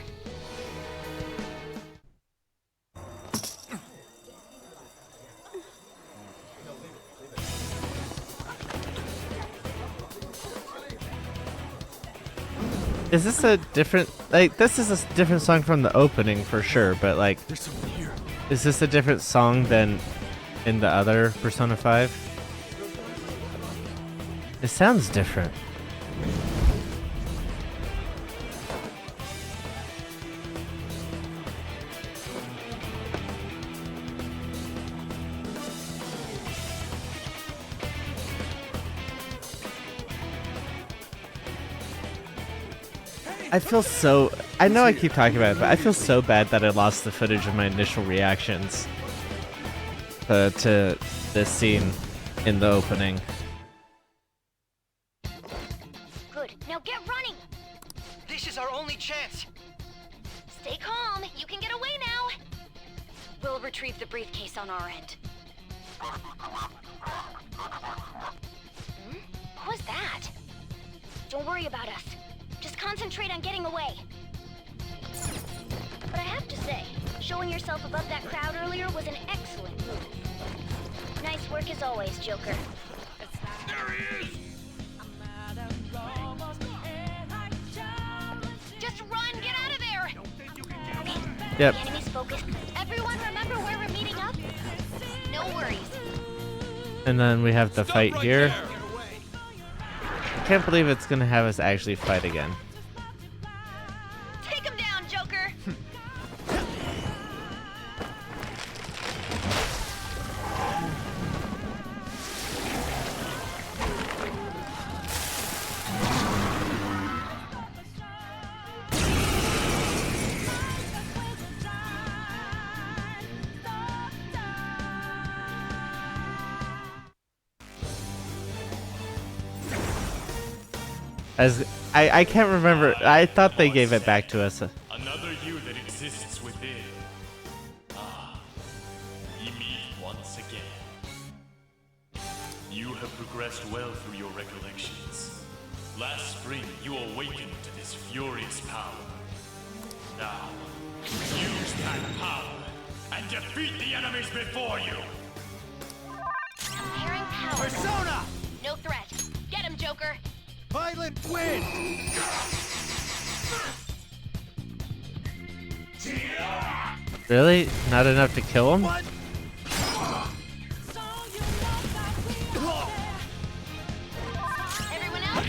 Is this a different, like, this is a different song from the opening for sure, but like, There's someone here. is this a different song than in the other Persona 5? It sounds different. I feel so... I know I keep talking about it, but I feel so bad that I lost the footage of my initial reactions to this scene in the opening. Good. Now get running! This is our only chance! Stay calm. You can get away now. We'll retrieve the briefcase on our end. What was that? Don't worry about us. Just concentrate on getting away. But I have to say, showing yourself above that crowd earlier was an excellent move. Nice work as always, Joker. There he is! Just run! Get out of there! Okay. Yep. The enemy's focused. Everyone remember where we're meeting up? No worries. And then we have the fight here. can't believe it's gonna have us actually fight again. Take him down, Joker! As I can't remember. I thought they gave it back to us. Another you that exists within. Ah, we meet once again. You have progressed well through your recollections. Last spring, you awakened to this furious power. Now, use that power and defeat the enemies before you. Comparing power. Persona! No threat. Get him, Joker. Violent wind! Really? Not enough to kill him? Everyone else,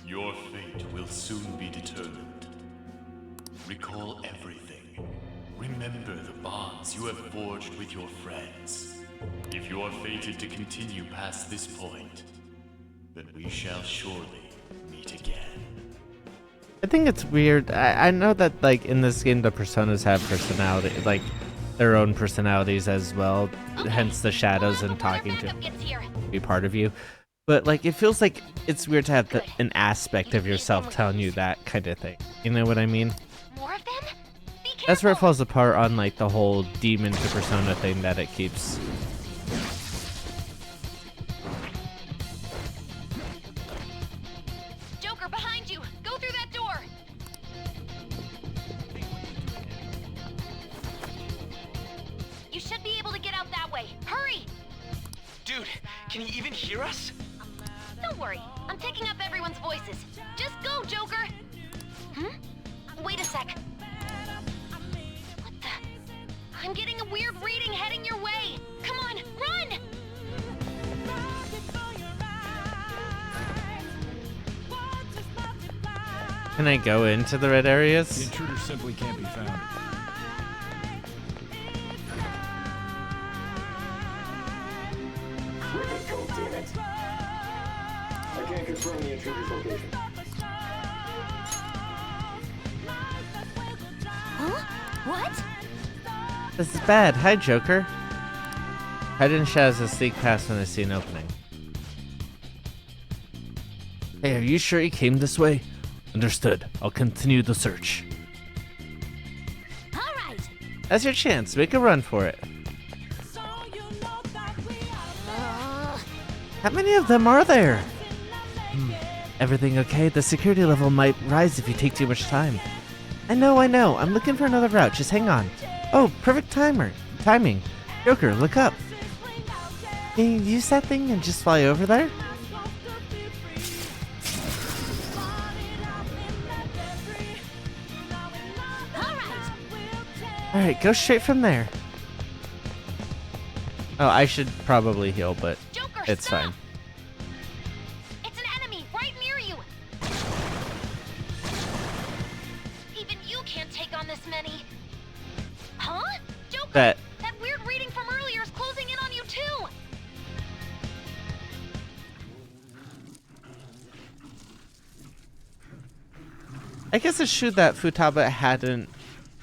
Your fate will soon be determined. Recall everything. Remember the bonds you have forged with your friends. If you are fated to continue past this point, then we shall surely meet again. I think it's weird. I know that like in this game the personas have personality, like their own personalities as well. Hence the shadows and talking to be part of you. But like it feels like it's weird to have an aspect of yourself telling you that kind of thing. You know what I mean? more of them? That's where it falls apart on like the whole demon to persona thing that it keeps. Joker, behind you! Go through that door! You should be able to get out that way. Hurry! Dude, can he even hear us? Don't worry, I'm picking up everyone's voices. Just go, Joker! Wait a sec. What the? I'm getting a weird reading heading your way. Come on, run! Can I go into the red areas? The intruder simply can't be found. Critical, damn it. I can't confirm the intruder's location. Huh? What? This is bad. Hi, Joker. Hide in shadows and sneak past when I see an opening. Hey, are you sure he came this way? Understood. I'll continue the search. All right. That's your chance. Make a run for it. How many of them are there? Everything okay? The security level might rise if you take too much time. I know. I'm looking for another route. Just hang on. Oh, perfect timing. Joker, look up. Can you use that thing and just fly over there? Alright, go straight from there. Oh, I should probably heal, but Joker, it's stop! fine. It's an enemy right near you. Even you can't take on this many. Huh? Joker, That weird reading from earlier is closing in on you too. I guess it's true that Futaba hadn't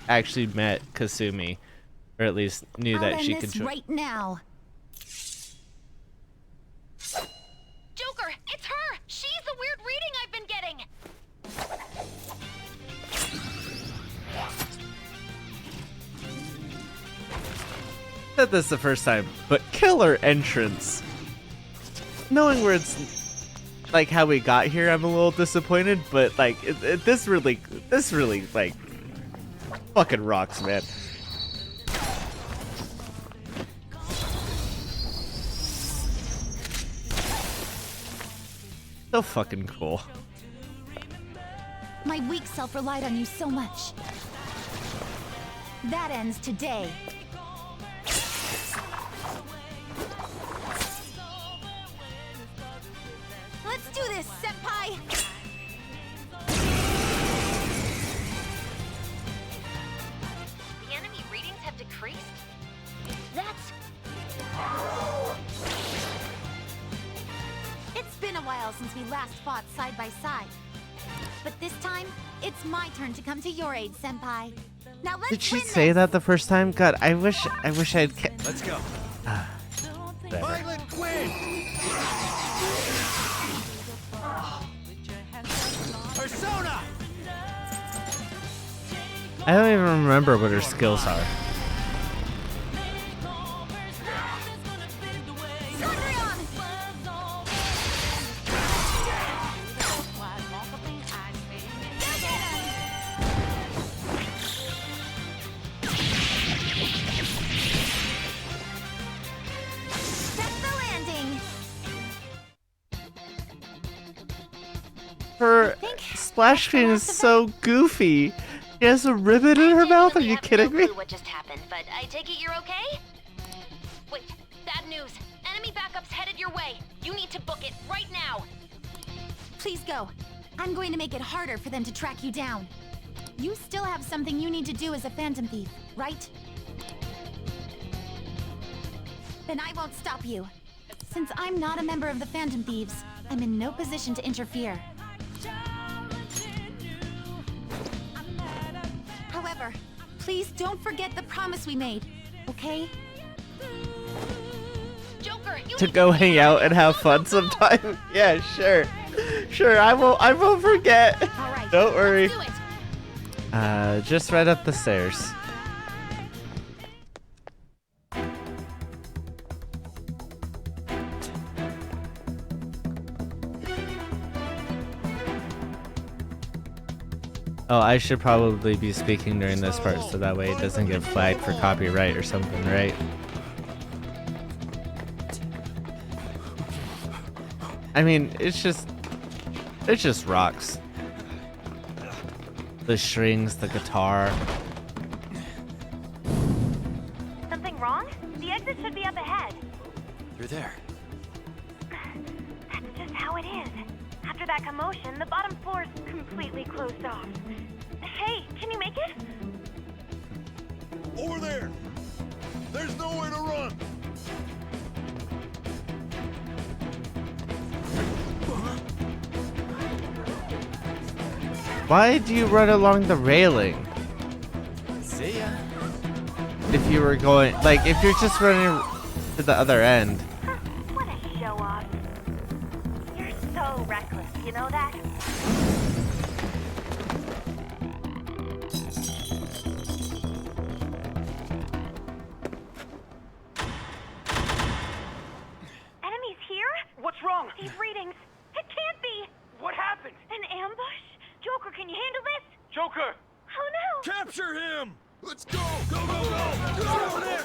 actually met Kasumi, or at least knew that she could join. right now. Joker, it's her. She's the weird reading I've been getting. Said this the first time, but killer entrance. Knowing where it's like how we got here, I'm a little disappointed, but like this really like fucking rocks, man. So fucking cool. My weak self relied on you so much. That ends today. do this, Senpai! The enemy readings have decreased? That's... It's been a while since we last fought side by side. But this time, it's my turn to come to your aid, Senpai. Now let's Did she win say this. that the first time? God, I wish I'd. Let's go. Whatever. Violet Quinn! Persona! I don't even remember what her skills are. Her splash screen is so goofy. She has a ribbon in her mouth. Are you kidding me? What just happened, but I take it you're okay? Wait, bad news. Enemy backup's headed your way. You need to book it right now. Please go. I'm going to make it harder for them to track you down. You still have something you need to do as a Phantom Thief, right? Then I won't stop you. Since I'm not a member of the Phantom Thieves, I'm in no position to interfere. However, please don't forget the promise we made, okay? Joker, you To go hang out and have fun sometime? Yeah, sure. Sure, I won't forget. Don't worry. Just right up the stairs. Oh, I should probably be speaking during this part so that way it doesn't get flagged for copyright or something, right? I mean, it's just rocks. The strings, the guitar. Something wrong? The exit should be up ahead. You're there. That's just how it is. After that commotion, the bottom floor's completely closed off. Hey, can you make it? Over there! There's nowhere to run! Why do you run along the railing? See ya. If you were going, like, if you're just running to the other end. What a show off. You're so reckless, you know that? Enemies here? What's wrong? These readings. It can't be. What happened? An ambush? Joker, can you handle this? Joker! Oh no! Capture him! Let's go! Go, go, go! Go over there!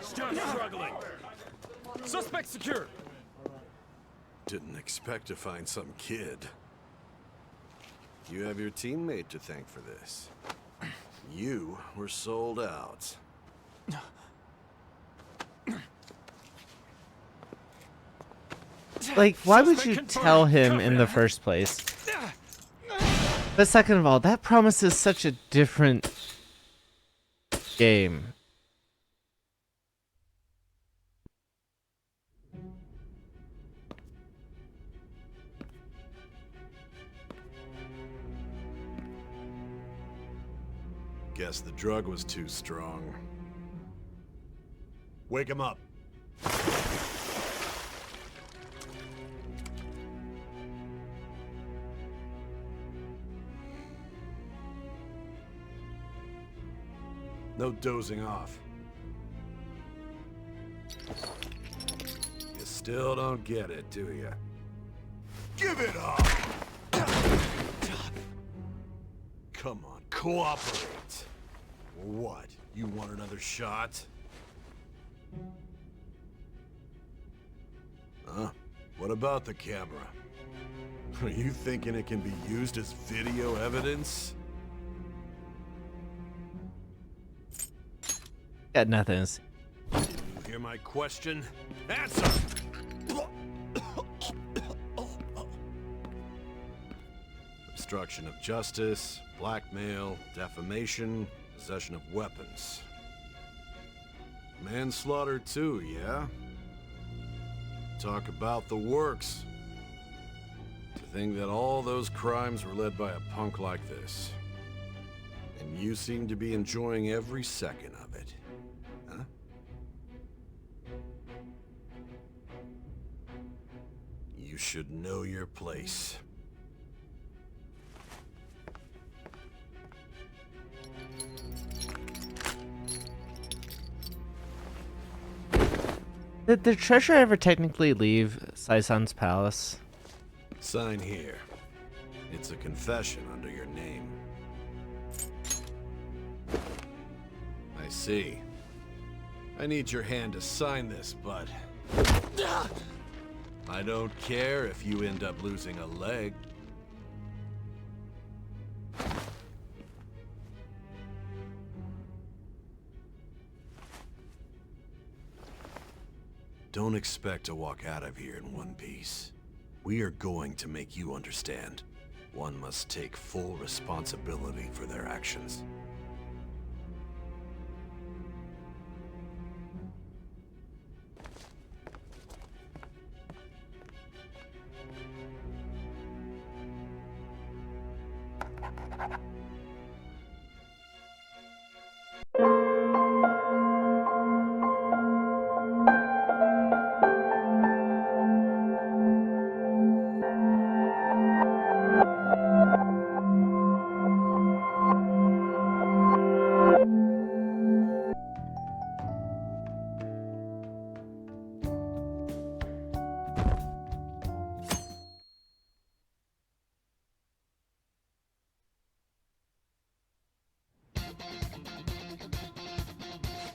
Stop struggling! Suspect secure! Didn't expect to find some kid. You have your teammate to thank for this. You were sold out. Like, why would you tell him in the first place? But second of all, that promises such a different game. Guess the drug was too strong. Wake him up. No dozing off. You still don't get it, do you? Give it up! Come on, cooperate. What? You want another shot? Huh? What about the camera? Are you thinking it can be used as video evidence? Got nothing. You hear my question? Answer! Obstruction of justice, blackmail, defamation, possession of weapons. Manslaughter too, yeah? Talk about the works. To think that all those crimes were led by a punk like this. And you seem to be enjoying every second of it. Huh? You should know your place. Did the treasure ever technically leave Saisan's palace? Sign here. It's a confession under your name. I see. I need your hand to sign this, but I don't care if you end up losing a leg. Don't expect to walk out of here in one piece. We are going to make you understand. One must take full responsibility for their actions.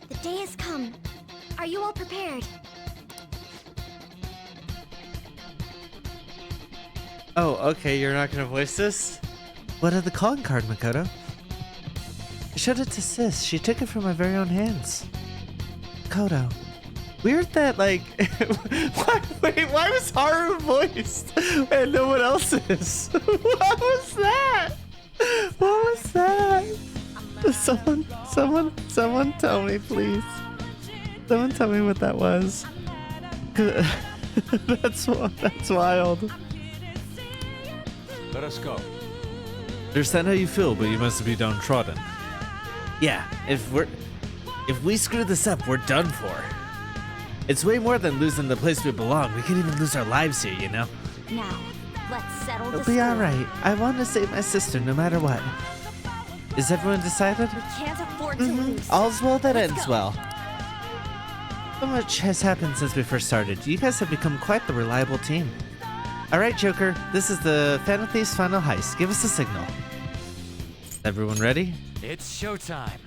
The day has come. Are you all prepared? Oh, okay, you're not gonna voice this? What of the calling card, Makoto? I showed it to Sis. She took it from my very own hands. Makoto. Weird that, like... why was Haru voiced and no one else is? What was that? What was that? Someone tell me, please. Someone tell me what that was. That's wild. Let us go. Understand how you feel, but you must be downtrodden. Yeah, if we screw this up, we're done for. It's way more than losing the place we belong. We could even lose our lives here, you know? Now, let's settle It'll this. be alright. I want to save my sister no matter what. Is everyone decided? We can't afford to lose. All's well that ends well. So much has happened since we first started. You guys have become quite the reliable team. Alright, Joker. This is the Phantom Thieves' final heist. Give us a signal. Everyone ready? It's showtime.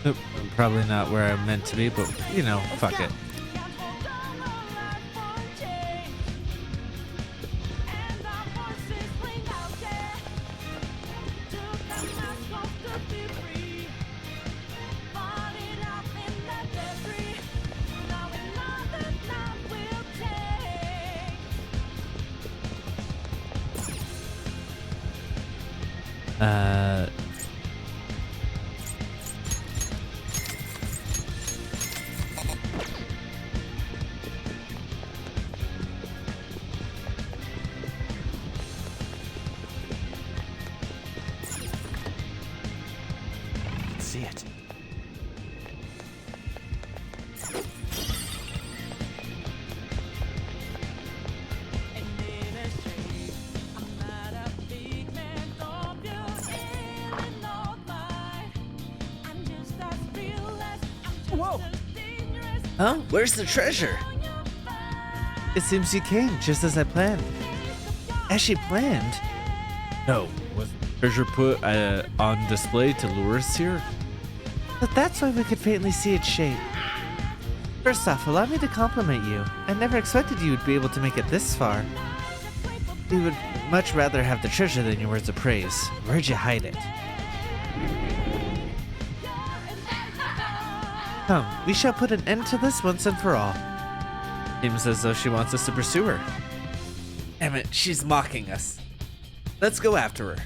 Nope, I'm probably not where I'm meant to be, but you know, fuck it. See it. Huh? Where's the treasure? It seems you came just as I planned. As she planned? No, was treasure put on display to lure us here? But that's why we could faintly see its shape. First off, allow me to compliment you. I never expected you would be able to make it this far. We would much rather have the treasure than your words of praise. Where'd you hide it? Come, we shall put an end to this once and for all. Seems as though she wants us to pursue her. Damn it, she's mocking us. Let's go after her.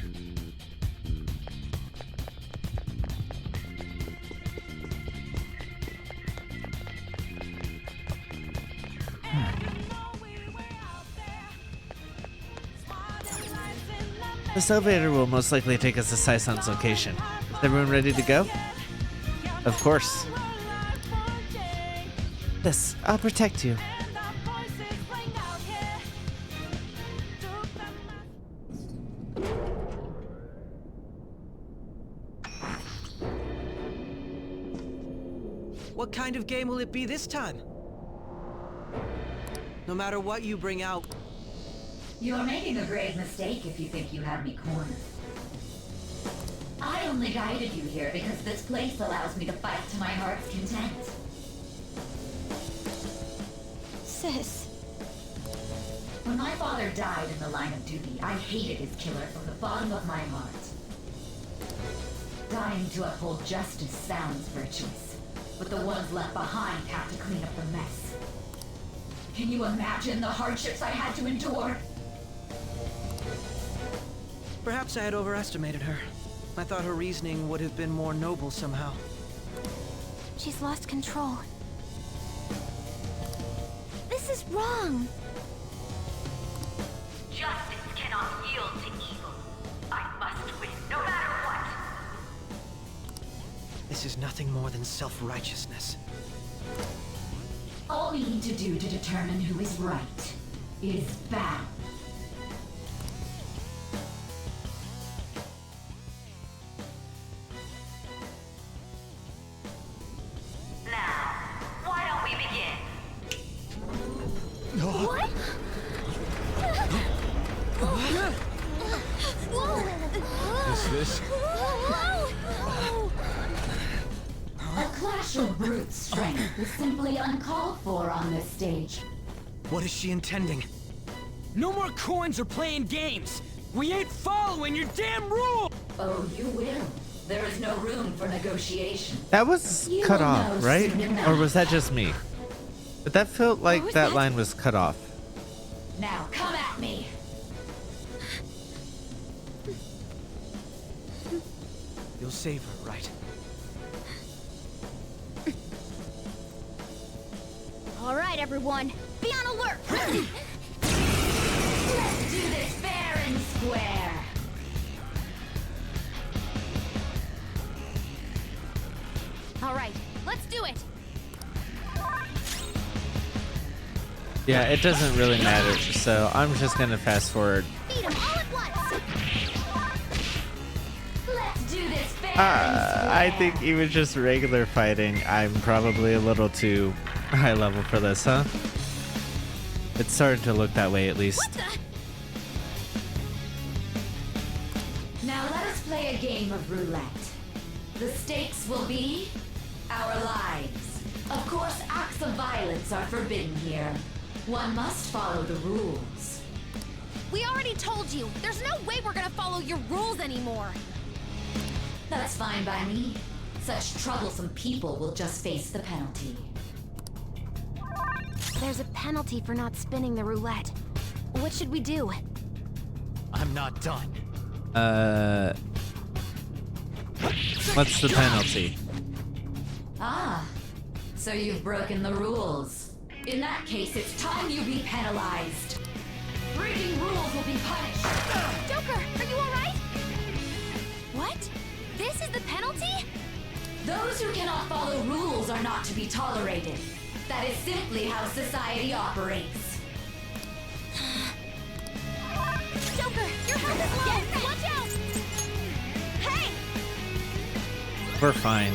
This elevator will most likely take us to Saison's location. Is everyone ready to go? Of course. Yes, I'll protect you. What kind of game will it be this time? No matter what you bring out, You're making a grave mistake if you think you have me cornered. I only guided you here because this place allows me to fight to my heart's content. Sis. When my father died in the line of duty, I hated his killer from the bottom of my heart. Dying to uphold justice sounds virtuous, but the ones left behind have to clean up the mess. Can you imagine the hardships I had to endure? perhaps I had overestimated her. I thought her reasoning would have been more noble somehow. She's lost control. This is wrong. Justice cannot yield to evil. I must win, no matter what. This is nothing more than self-righteousness. All we need to do to determine who is right is battle. Now, why don't we begin? What? Is this? A clash of brute strength is simply uncalled for on this stage. What is she intending? No more coins or playing games! We ain't following your damn rule! Oh, you will. There is no room for negotiation. That was You cut will off, know right? soon enough. Or was that just me? But that felt like was that that? line was cut off. Now come at me. You'll save her, right? All right, everyone, be on alert. Let's do this fair and square. All right, let's do it. Yeah, it doesn't really matter, so I'm just gonna fast forward. Beat 'em all at once. Let's do this fair and I square. think even just regular fighting, I'm probably a little too high level for this, huh? It's starting to look that way, at least. Now let us play a game of roulette. The stakes will be our lives. Of course, acts of violence are forbidden here. One must follow the rules. We already told you. There's no way we're gonna follow your rules anymore. That's fine by me. Such troublesome people will just face the penalty. There's a penalty for not spinning the roulette. What should we do? I'm not done. What's the penalty? Ah, so you've broken the rules. In that case, it's time you be penalized. Breaking rules will be punished. Joker, are you alright? What? This is the penalty? Those who cannot follow rules are not to be tolerated. That is simply how society operates. Joker, your health is low! Watch out! Hey! We're fine.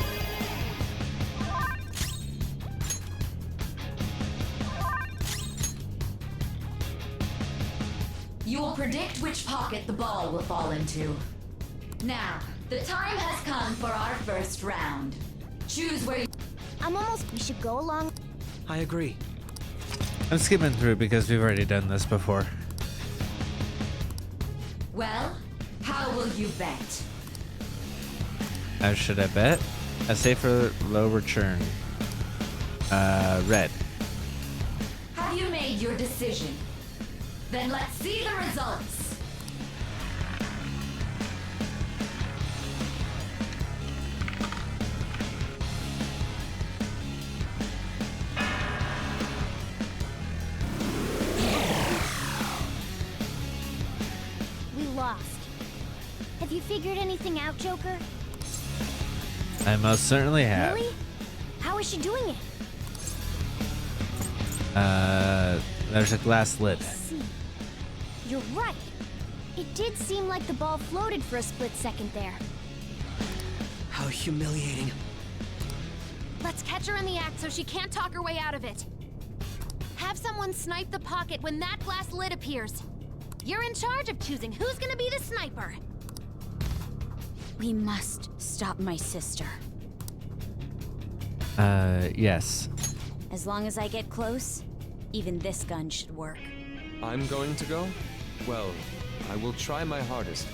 which pocket the ball will fall into. Now, the time has come for our first round. Choose where you... We should go along. I agree. I'm skipping through because we've already done this before. Well, how will you bet? How should I bet? A safer low return. Red. Have you made your decision? Then let's see the results. We lost. Have you figured anything out, Joker? I most certainly have. Really? How is she doing it? There's a glass lid. See. You're right. It did seem like the ball floated for a split second there. How humiliating. Let's catch her in the act so she can't talk her way out of it. Have someone snipe the pocket when that glass lid appears. You're in charge of choosing who's gonna be the sniper. We must stop my sister. Yes. As long as I get close, even this gun should work. I'm going to go? Well, I will try my hardest.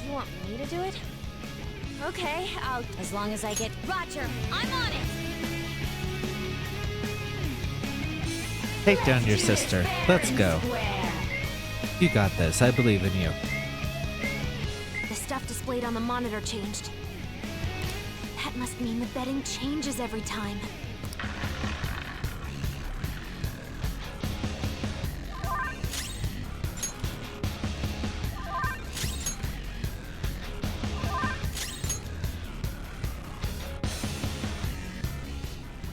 You want me to do it? Okay, I'll... As long as I get... Roger, I'm on it! Take down your sister. Let's go. You got this. I believe in you. The stuff displayed on the monitor changed. That must mean the betting changes every time.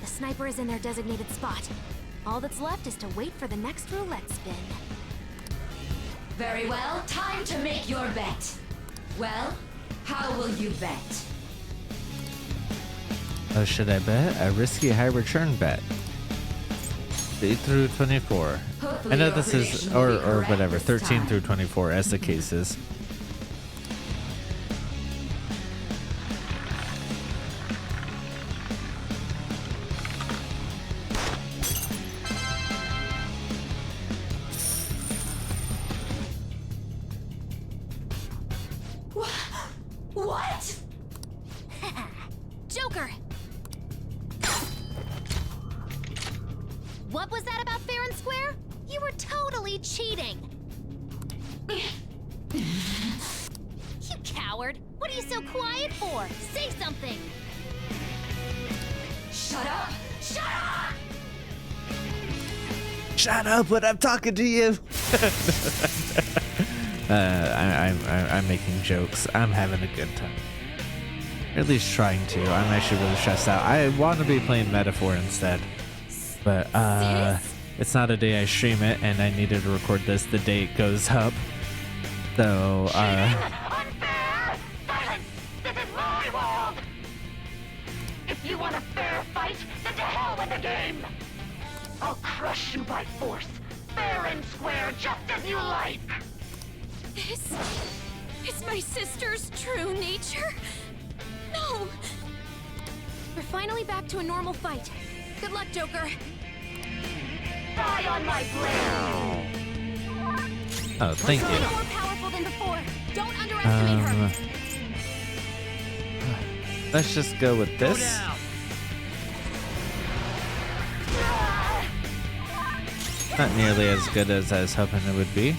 The sniper is in their designated spot. All that's left is to wait for the next roulette spin. Very well, time to make your bet. Well, how will you bet? How should I bet? A risky high return bet. 8 through 24. Hopefully I know your this is, prediction will or be correct whatever, this 13 time. through 24 as the case is. What? Joker! What was that about fair and square? You were totally cheating! You coward! What are you so quiet for? Say something! Shut up! Shut up! Shut up when I'm talking to you! I'm making jokes. I'm having a good time. Or at least trying to. I'm actually really stressed out. I want to be playing Metaphor instead. But, it's not a day I stream it, and I needed to record this the day it goes up. So, Unfair! Silence! This is my world! If you want a fair fight, then to hell with the game! I'll crush you by force, fair and square, just as you like! This is my sister's true nature? No! We're finally back to a normal fight. Good luck, Joker. Die on my blade! oh, thank More you. powerful than before. Don't underestimate her. Let's just go with this. Not nearly as good as I was hoping it would be.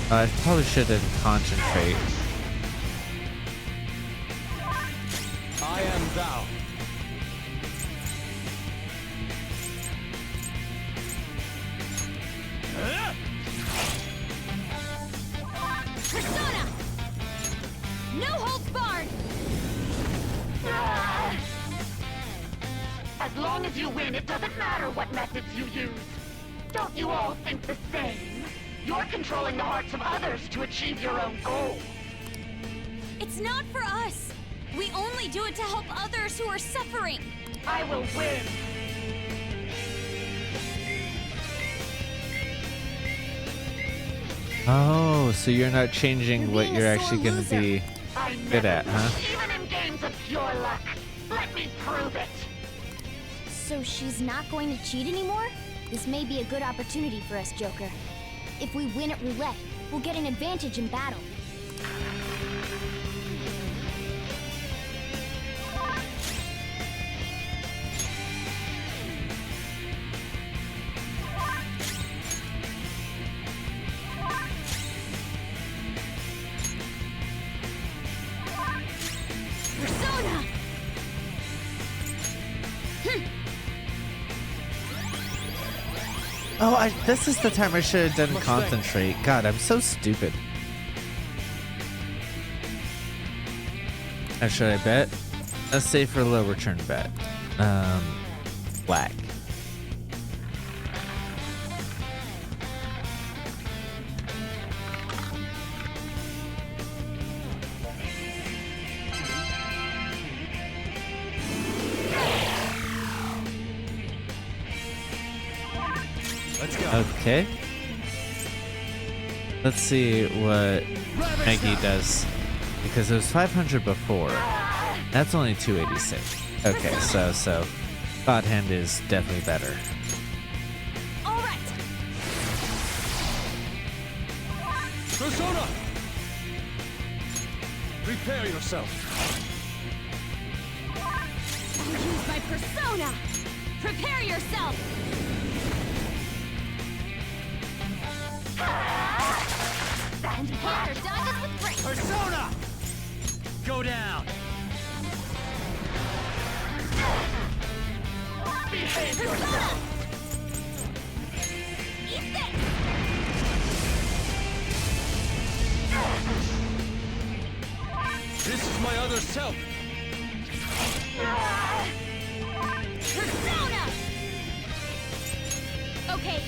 I probably shouldn't concentrate. I am thou. Persona! No holds barred! As long as you win, it doesn't matter what methods you use. Don't you all think the same? You're controlling the hearts of others to achieve your own goal. It's not for us. We only do it to help others who are suffering. I will win. Oh, so you're not changing what being you're a actually sore going to be I good never at, huh? lose, even in games of pure luck. Let me prove it. So she's not going to cheat anymore? This may be a good opportunity for us, Joker. If we win at roulette, we'll get an advantage in battle. Persona! Oh, this is the time I should have done concentrate. God, I'm so stupid. Or should I bet? A safer low return bet. Black. Okay. Let's see what Maggie does. Because it was 500 before. That's only 286. Okay, so God Hand is definitely better. All right. Persona! Prepare yourself. I'll use my persona. Prepare yourself. And Hacker dodges with grace. Persona! Go down. Behave yourself. Eat this. This is my other self. Persona. Okay.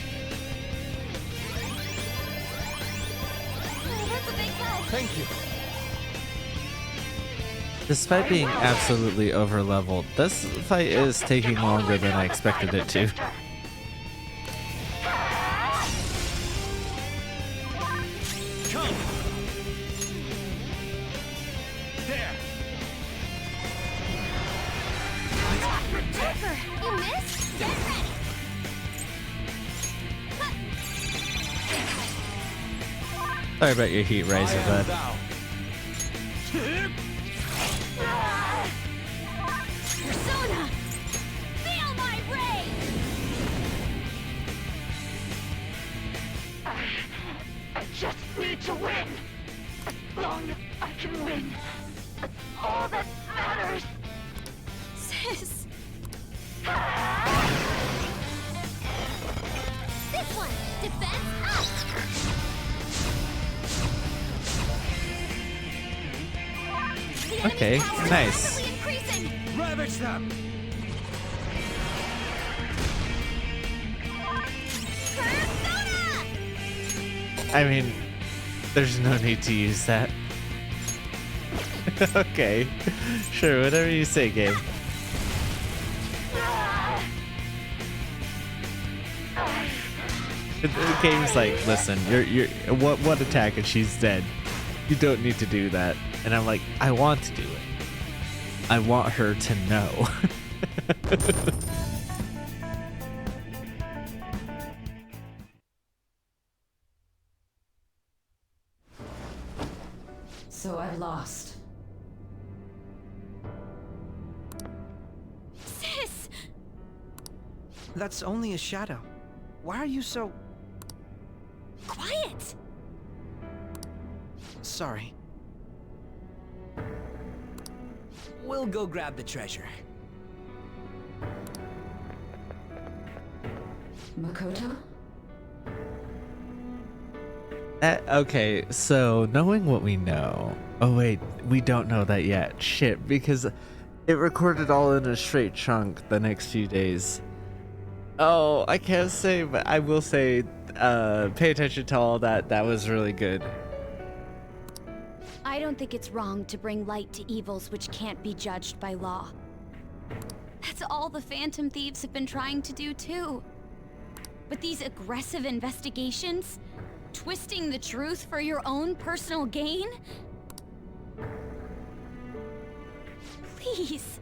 Oh, that's a big help. Thank you. Despite being absolutely over leveled, this fight is taking longer than I expected it to. Come. There. Joker, you missed? Get ready. Sorry about your heat riser, bud. Persona! Feel my rage! I just need to win. As long as I can win, that's all that matters. Sis! This one! Defense up! Okay, nice. Ravage them. I mean, there's no need to use that. Okay, sure, whatever you say, game. The game's like, listen, you're one attack and she's dead. You don't need to do that. And I'm like, I want to do it. I want her to know. So I've lost. Sis! That's only a shadow. Why are you so... Quiet! Sorry. We'll go grab the treasure. Makoto? Okay, so knowing what we know. Oh wait, we don't know that yet. Shit, because it recorded all in a straight chunk the next few days. Oh, I can't say, but I will say, pay attention to all that. That was really good. I don't think it's wrong to bring light to evils which can't be judged by law. That's all the Phantom Thieves have been trying to do too. But these aggressive investigations, Twisting the truth for your own personal gain? Please.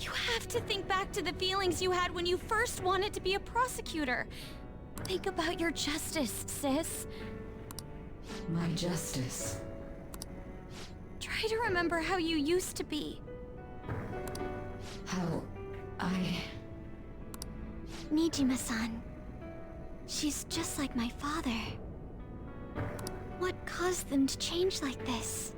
You have to think back to the feelings you had when you first wanted to be a prosecutor. Think about your justice, sis. My justice. Try to remember how you used to be. How I... Nijima-san. She's just like my father. What caused them to change like this?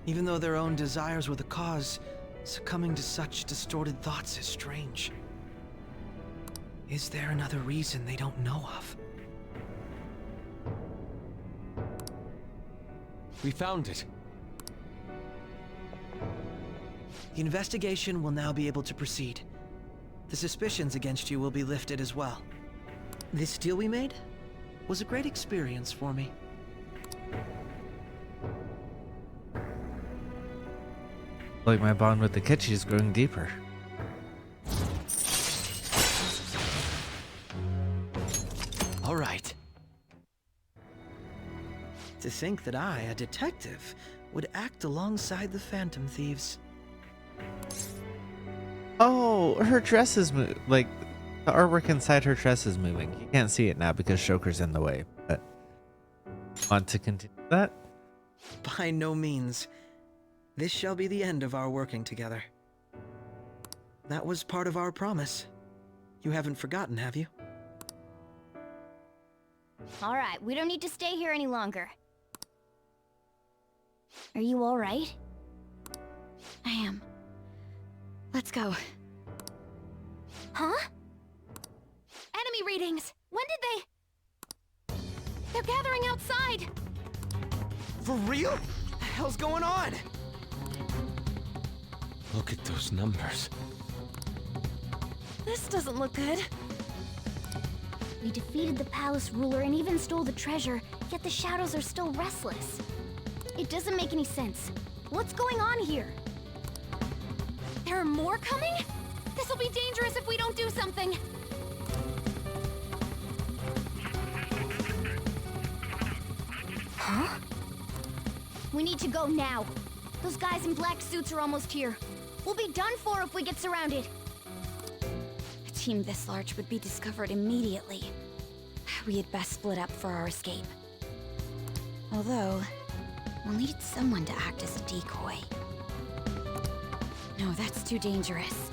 Even though their own desires were the cause, succumbing to such distorted thoughts is strange. Is there another reason they don't know of? We found it. The investigation will now be able to proceed. The suspicions against you will be lifted as well. This deal we made was a great experience for me. Like my bond with the Kitchi is growing deeper. All right. To think that I, a detective, would act alongside the Phantom Thieves. Oh, her dress is like the artwork inside her dress is moving. You can't see it now because Shoker's in the way. But want to continue that? By no means. This shall be the end of our working together. That was part of our promise. You haven't forgotten, have you? All right, we don't need to stay here any longer. Are you all right? I am. Let's go. Huh? Enemy readings! When did they... They're gathering outside! For real? What the hell's going on? Look at those numbers. This doesn't look good. We defeated the palace ruler and even stole the treasure, yet the shadows are still restless. It doesn't make any sense. What's going on here? There are more coming? This'll be dangerous if we don't do something. Huh? We need to go now. Those guys in black suits are almost here. We'll be done for if we get surrounded. A team this large would be discovered immediately. We had best split up for our escape. Although, we'll need someone to act as a decoy. No, that's too dangerous.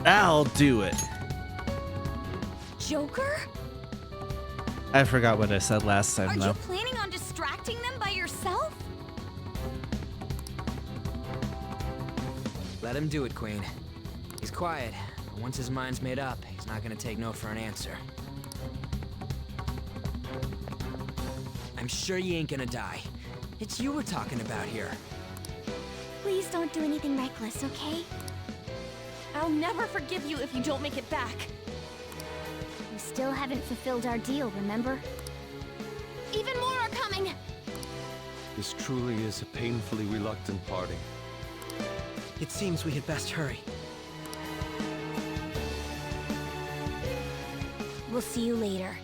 I'll do it. Joker? I forgot what I said last time, Are though. you planning on distracting them by yourself? Let him do it, Queen. He's quiet, but once his mind's made up, he's not gonna take no for an answer. I'm sure you ain't gonna die. It's you we're talking about here. Please don't do anything reckless, okay? I'll never forgive you if you don't make it back. We still haven't fulfilled our deal, remember? Even more are coming! This truly is a painfully reluctant parting. It seems we had best hurry. We'll see you later.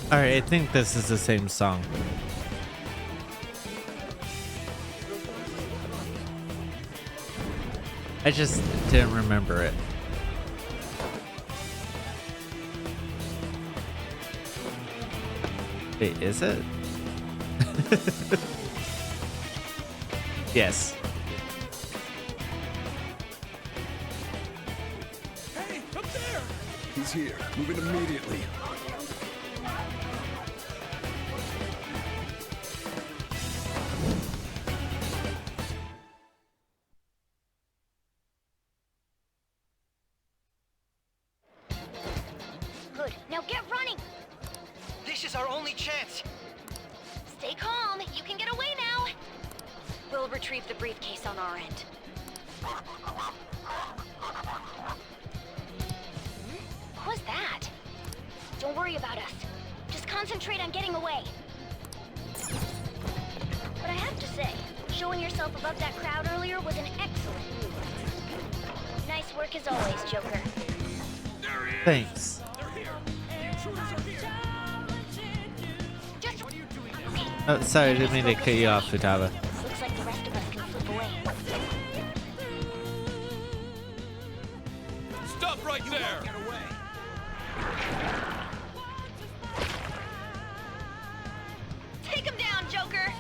Alright, I think this is the same song. I just didn't remember it. Wait, is it? Yes. Hey, up there! He's here. Moving immediately. Good. Now get running! This is our only chance. Stay calm. You can get away now. We'll retrieve the briefcase on our end. What was that? Don't worry about us. Just concentrate on getting away. But I have to say, showing yourself above that crowd earlier was an excellent move. Nice work as always, Joker. Thanks. Oh, sorry, I didn't mean to cut you off, Futaba. Looks like the rest of us can slip away. Stop right there! Take him down, Joker!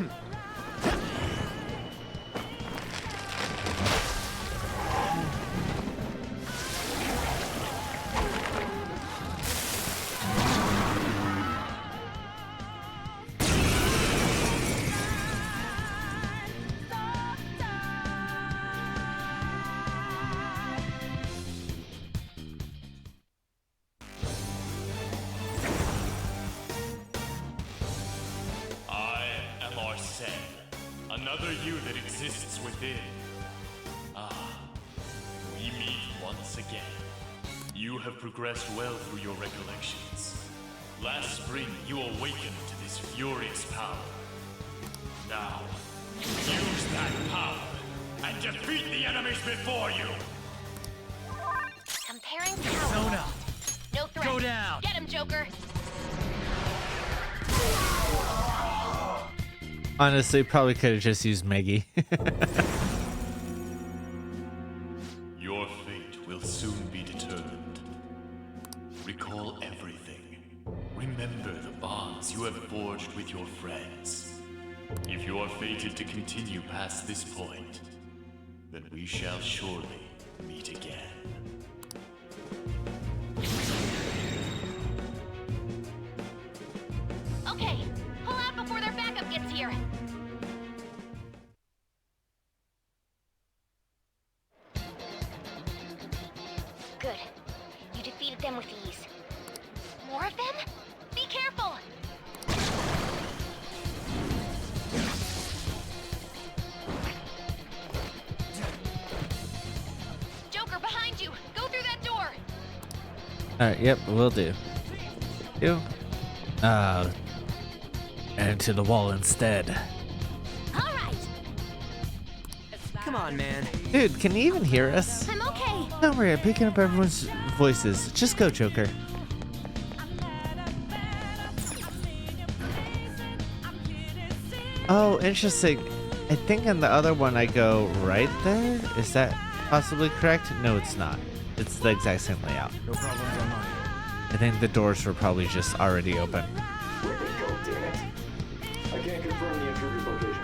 Another you that exists within. Ah, we meet once again. You have progressed well through your recollections. Last spring, you awakened to this furious power. Now, use that power and defeat the enemies before you! Comparing power. Zona. No threat. Go down. Get him, Joker. Honestly, probably could have just used Meggy. Your fate will soon be determined. Recall everything. Remember the bonds you have forged with your friends. If you are fated to continue past this point, then we shall surely meet again. Okay, pull out before their backup gets here. Good. You defeated them with ease. More of them? Be careful! Joker, behind you! Go through that door! Alright, yep, will do. You? And to the wall instead. Come on, man. Dude, can you even hear us? I'm okay. Don't worry, I'm picking up everyone's voices. Just go, Joker. Oh, interesting. I think in the other one I go right there. Is that possibly correct? No, it's not. It's the exact same layout. No problems on mine. I think the doors were probably just already open. Where'd they go, damn it? I can't confirm the intruder's location.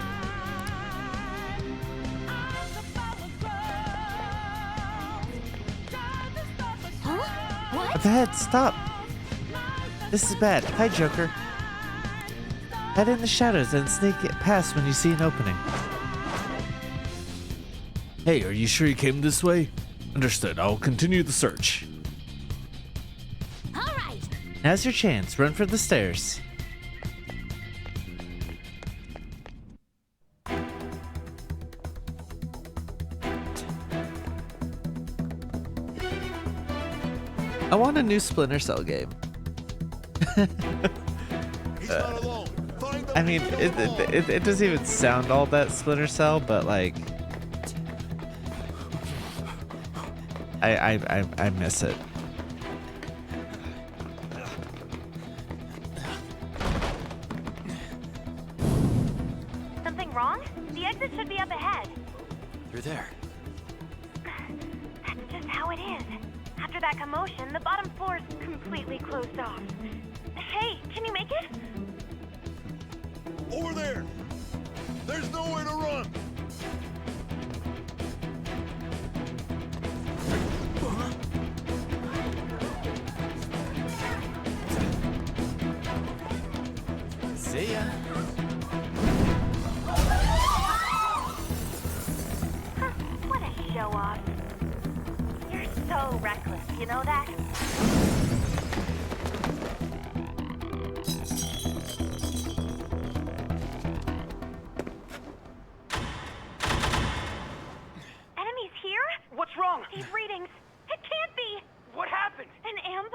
Huh? What? Up ahead, stop! This is bad. Hi, Joker. Hide in the shadows and sneak it past when you see an opening. Hey, are you sure you came this way? Understood. I'll continue the search. All right. Now's your chance. Run for the stairs. I want a new Splinter Cell game. I mean, it doesn't even sound all that Splinter Cell, but like, I miss it. Something wrong? The exit should be up ahead. You're there. That's just how it is. After that commotion, the bottom floor is completely closed off. Hey, can you make it? Over there! There's nowhere to run! See ya. What a show off. You're so reckless, you know that? wrong? These readings. It can't be. What happened? An ambush?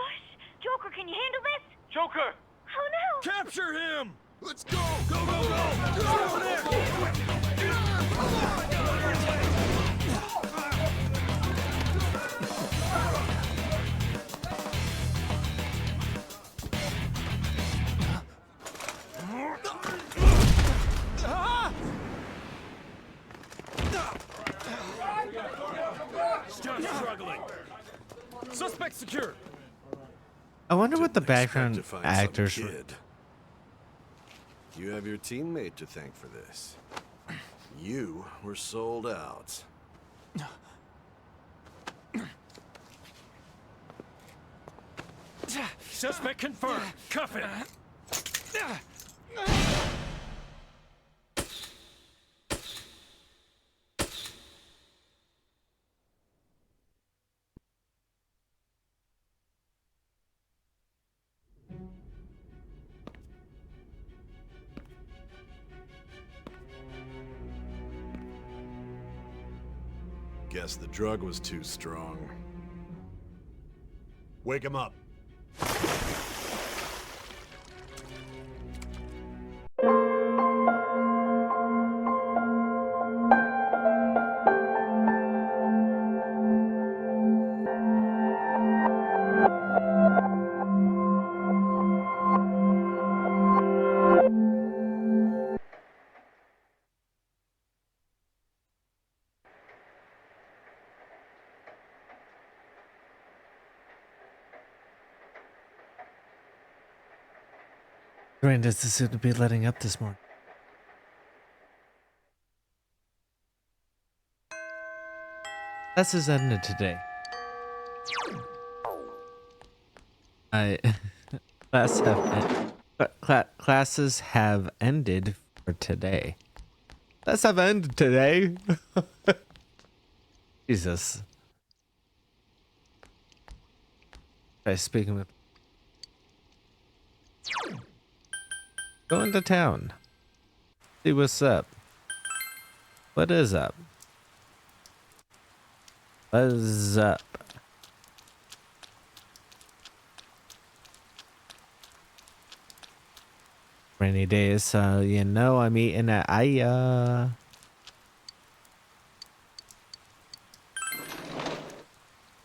Joker, can you handle this? Joker! Oh no! Capture him! Let's go! Go, go, go! Get over there! Still struggling. Suspect secure. I wonder what the Didn't expect background to find some actors. kid. You have your teammate to thank for this. You were sold out. Suspect confirmed. Cuff it. Guess the drug was too strong. Wake him up. Brandon seems to be letting up this morning. Classes ended today. Classes have ended for today. Classes have ended today. Jesus. Try speaking with. Going to town. See what's up. What is up? What's up? Rainy days, so you know I'm eating at Aya.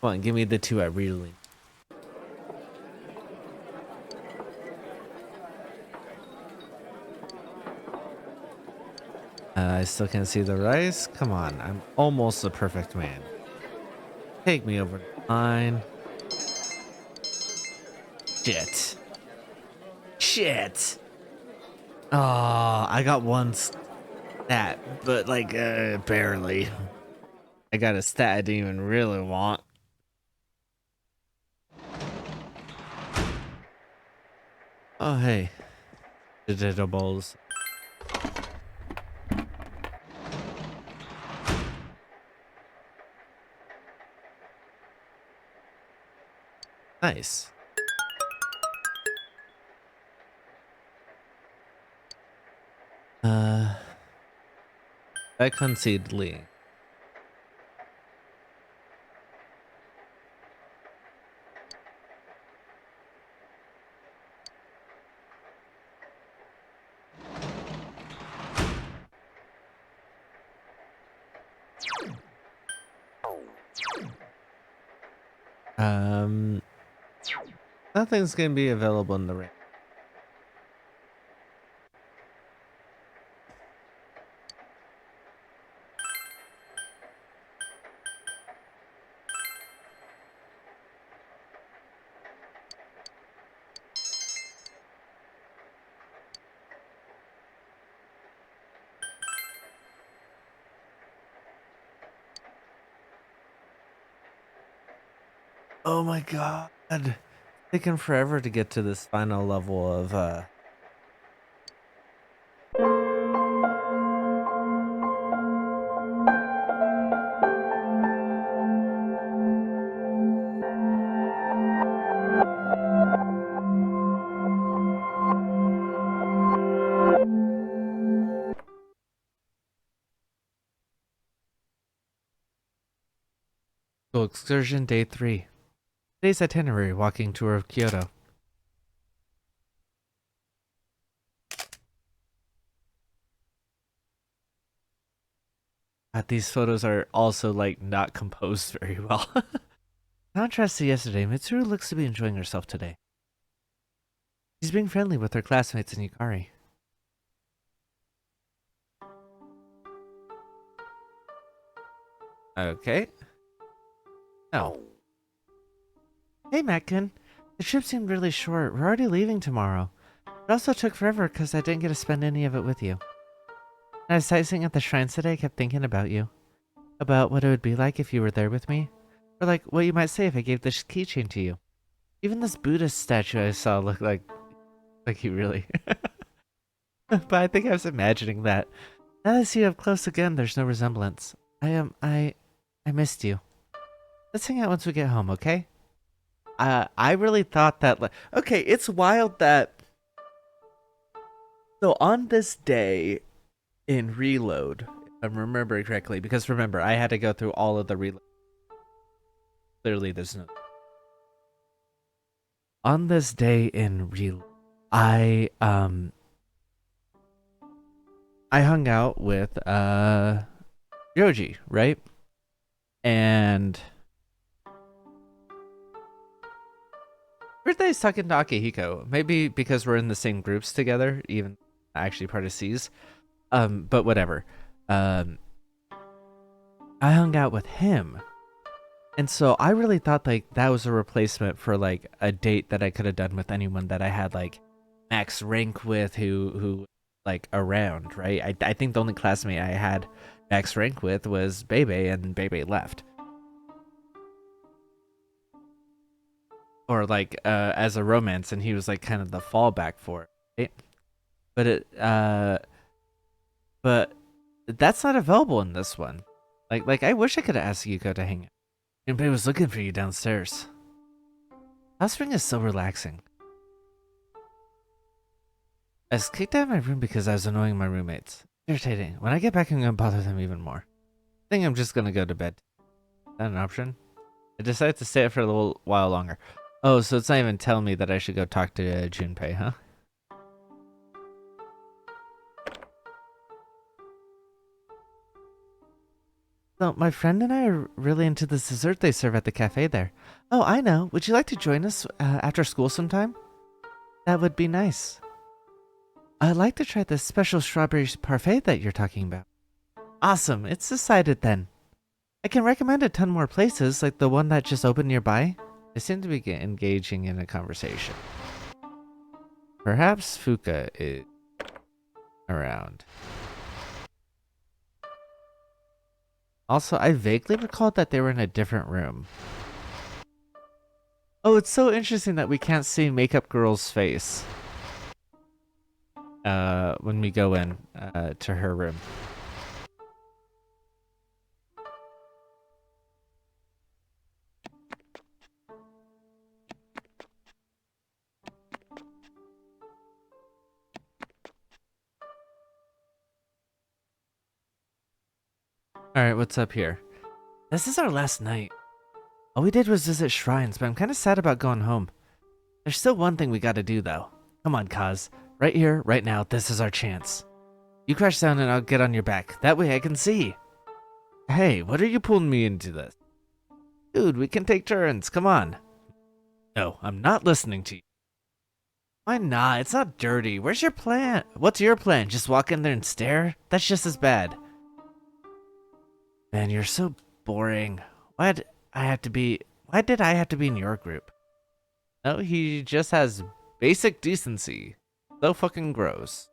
Come on, give me the two I really. I still can't see the rice. Come on, I'm almost the perfect man. Take me over the line. Shit. Shit. Oh, I got one stat, but like barely. I got a stat I didn't even really want. Oh, hey. Digitables. Nice. I concede Lee. Nothing's gonna be available in the ring. Oh my god. Taking forever to get to this final level of School excursion day 3. Today's itinerary: walking tour of Kyoto. These photos are also like not composed very well. Contrast to yesterday, Mitsuru looks to be enjoying herself today. She's being friendly with her classmates in Yukari. Okay. Oh. Hey, Metkin. The trip seemed really short. We're already leaving tomorrow. It also took forever because I didn't get to spend any of it with you. When I was sightseeing at the shrines today, I kept thinking about you. About what it would be like if you were there with me. Or like what you might say if I gave this keychain to you. Even this Buddhist statue I saw looked like you really. But I think I was imagining that. Now that I see you up close again, there's no resemblance. I missed you. Let's hang out once we get home, okay? I really thought that, like, okay, it's wild that, so on this day in Reload, if I'm remembering correctly, because remember, I had to go through all of the Reload. Clearly there's no. On this day in Reload, I hung out with, Yoji, right? And birthday's talking to Akihiko. Maybe because we're in the same groups together, even actually part of C's. But whatever. I hung out with him. And so I really thought like that was a replacement for like a date that I could have done with anyone that I had like max rank with who like around, right? I think the only classmate I had max rank with was Bebe, and Bebe left. Or like as a romance, and he was like kind of the fallback for it, right? But that's not available in this one. Like I wish I could have asked Yuko to hang out. Junpei was looking for you downstairs. Hot spring is so relaxing. I was kicked out of my room because I was annoying my roommates. Irritating. When I get back, I'm gonna bother them even more. I think I'm just gonna go to bed. Is that an option? I decided to stay up for a little while longer. Oh, so it's not even telling me that I should go talk to Junpei, huh? So, my friend and I are really into this dessert they serve at the cafe there. Oh, I know. Would you like to join us after school sometime? That would be nice. I'd like to try the special strawberry parfait that you're talking about. Awesome. It's decided then. I can recommend a ton more places, like the one that just opened nearby. They seem to be engaging in a conversation. Perhaps Fuka is around. Also, I vaguely recalled that they were in a different room. Oh, it's so interesting that we can't see Makeup Girl's face when we go in to her room. Alright, what's up here? This is our last night. All we did was visit shrines, but I'm kind of sad about going home. There's still one thing we gotta do, though. Come on, Kaz. Right here, right now, this is our chance. You crash down and I'll get on your back. That way I can see. Hey, what are you pulling me into this? Dude, we can take turns. Come on. No, I'm not listening to you. Why not? It's not dirty. Where's your plan? What's your plan? Just walk in there and stare? That's just as bad. Man, you're so boring. Why did I have to be in your group? No, he just has basic decency. So fucking gross.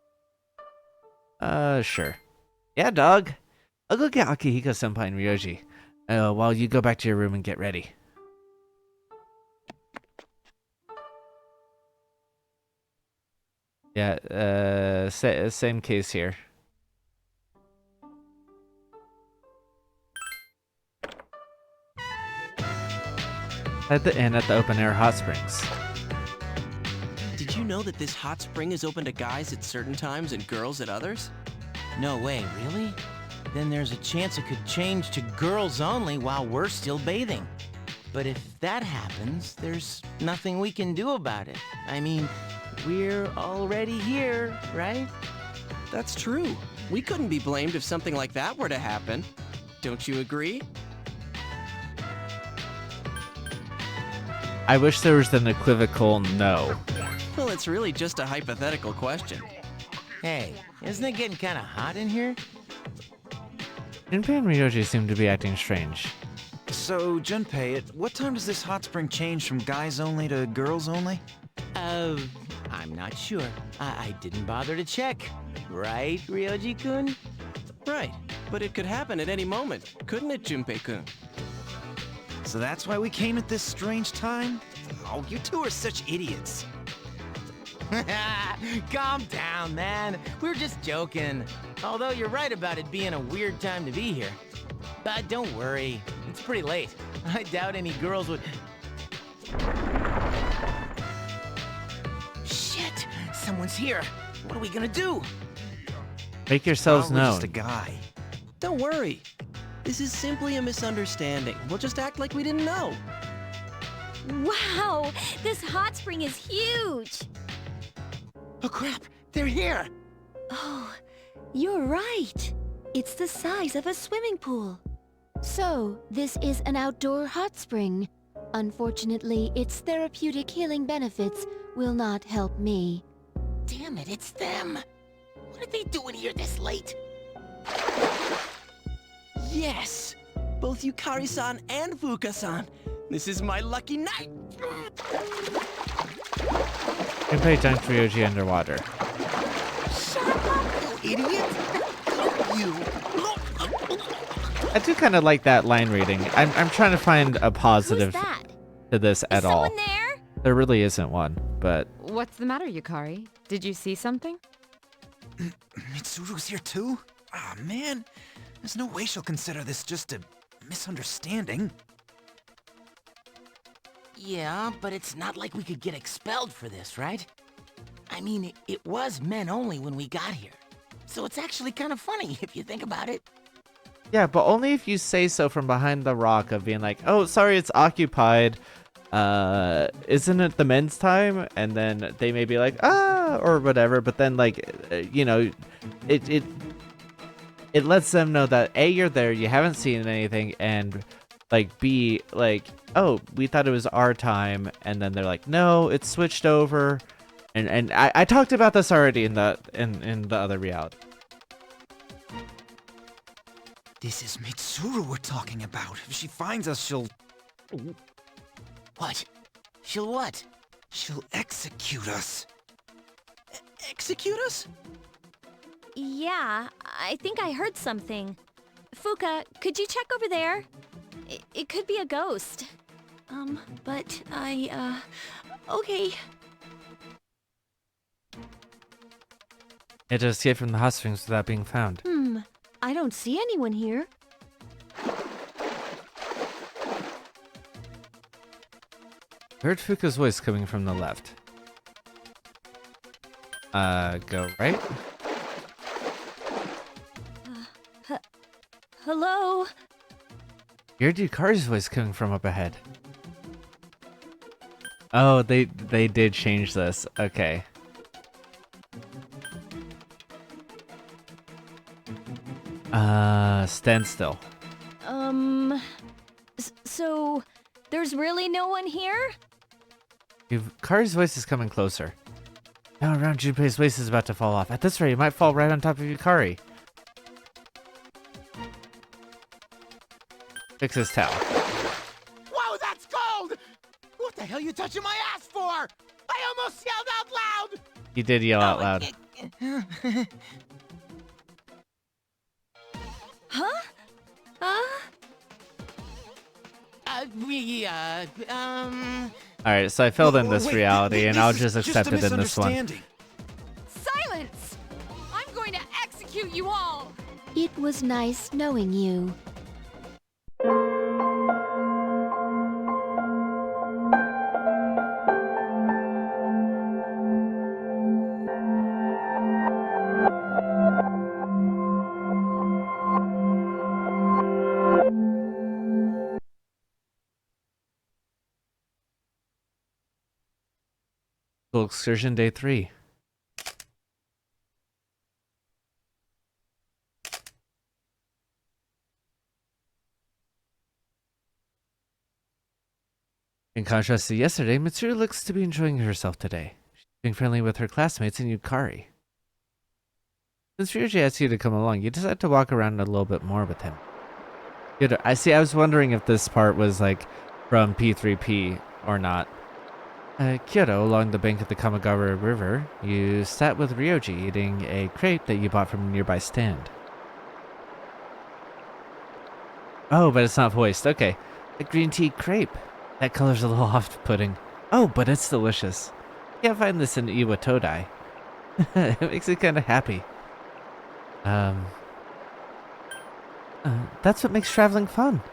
Sure. Yeah, dog. I'll go get Akihiko-senpai and Ryoji, while you go back to your room and get ready. Yeah, same case here. At the inn at the open-air hot springs. Did you know that this hot spring is open to guys at certain times and girls at others? No way, really? then there's a chance it could change to girls only while we're still bathing. But if that happens, there's nothing we can do about it. I mean, we're already here, right? That's true. We couldn't be blamed if something like that were to happen. Don't you agree? I wish there was an equivocal no. Well, it's really just a hypothetical question. Hey, isn't it getting kind of hot in here? Junpei and Ryoji seem to be acting strange. So, Junpei, at what time does this hot spring change from guys only to girls only? I'm not sure. I didn't bother to check. Right, Ryoji-kun? Right, but it could happen at any moment, couldn't it, Junpei-kun? So that's why we came at this strange time? Oh, you two are such idiots. Calm down, man. We're just joking. Although you're right about it being a weird time to be here. But don't worry, it's pretty late. I doubt any girls would... Shit! Someone's here. What are we gonna do? Make yourselves Probably known. just a guy. Don't worry. This is simply a misunderstanding. We'll just act like we didn't know. Wow, this hot spring is huge. Oh crap, they're here. Oh, you're right. It's the size of a swimming pool. So, this is an outdoor hot spring. Unfortunately, its therapeutic healing benefits will not help me. Damn it, it's them. What are they doing here this late? Yes! Both Yukari-san and Fuka-san. This is my lucky night! Junpei dunked Ryoji underwater. Shut up, you idiot! You! I do kind of like that line reading. I'm trying to find a positive to this at all. Someone there? There really isn't one, but What's the matter, Yukari? Did you see something? Mitsuru's here too? Ah, man. There's no way she'll consider this just a misunderstanding. Yeah, but it's not like we could get expelled for this, right? I mean, it was men only when we got here. So it's actually kind of funny if you think about it. yeah, but only if you say so from behind the rock of being like, oh, sorry, it's occupied. Isn't it the men's time? And then they may be like, or whatever. But then, like, it lets them know that A, you're there, you haven't seen anything, and like B, like, oh, we thought it was our time, and then they're like, no, it's switched over. And I talked about this already in the other reality. This is Mitsuru we're talking about. If she finds us, she'll... What? She'll what? She'll execute us. Execute us? Yeah, I think I heard something. Fuka, could you check over there? It could be a ghost. But okay. It to escape from the hot springs without being found. I don't see anyone here. I heard Fuka's voice coming from the left. Go right? Hello? Heard Yukari's voice coming from up ahead. Oh, they did change this. Okay. Stand still. So there's really no one here? Yukari's voice is coming closer. Now around Junpei's waist is about to fall off. At this rate, it might fall right on top of Yukari. Fix his towel. Whoa, that's cold! What the hell are you touching my ass for? I almost yelled out loud! He did yell out loud. Huh? Alright, so I filled in this reality, and I'll just accept it in this one. Silence! I'm going to execute you all! It was nice knowing you. School Excursion Day 3. In contrast to yesterday, Mitsuru looks to be enjoying herself today. She's being friendly with her classmates and Yukari. Since Ryuji asked you to come along, you decide to walk around a little bit more with him. I see. I was wondering if this part was like from P3P or not. Kyoto, along the bank of the Kamigawa River, you sat with Ryoji eating a crepe that you bought from a nearby stand. Oh, but it's not voiced. Okay. A green tea crepe. That color's a little off-putting. Oh, but it's delicious. Can't find this in Iwa Todai. It makes me kind of happy. That's what makes traveling fun.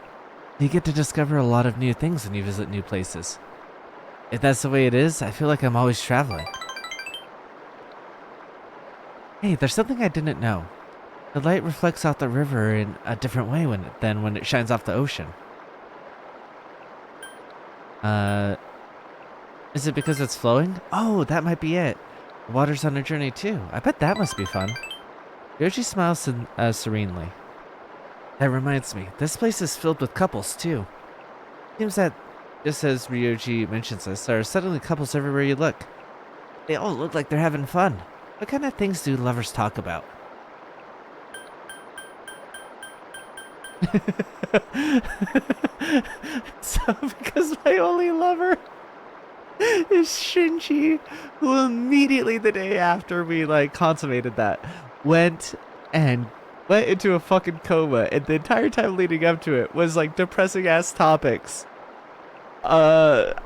You get to discover a lot of new things when you visit new places. If that's the way it is, I feel like I'm always traveling. Hey, there's something I didn't know. The light reflects off the river in a different way than when it shines off the ocean. Is it because it's flowing? Oh, that might be it. The water's on a journey too. I bet that must be fun. Yoshi smiles serenely. That reminds me, this place is filled with couples too. Seems that just as Ryoji mentions this, there are suddenly couples everywhere you look. They all look like they're having fun. What kind of things do lovers talk about? So, because my only lover is Shinji, who immediately the day after we like consummated that, went into a fucking coma, and the entire time leading up to it was like depressing ass topics. It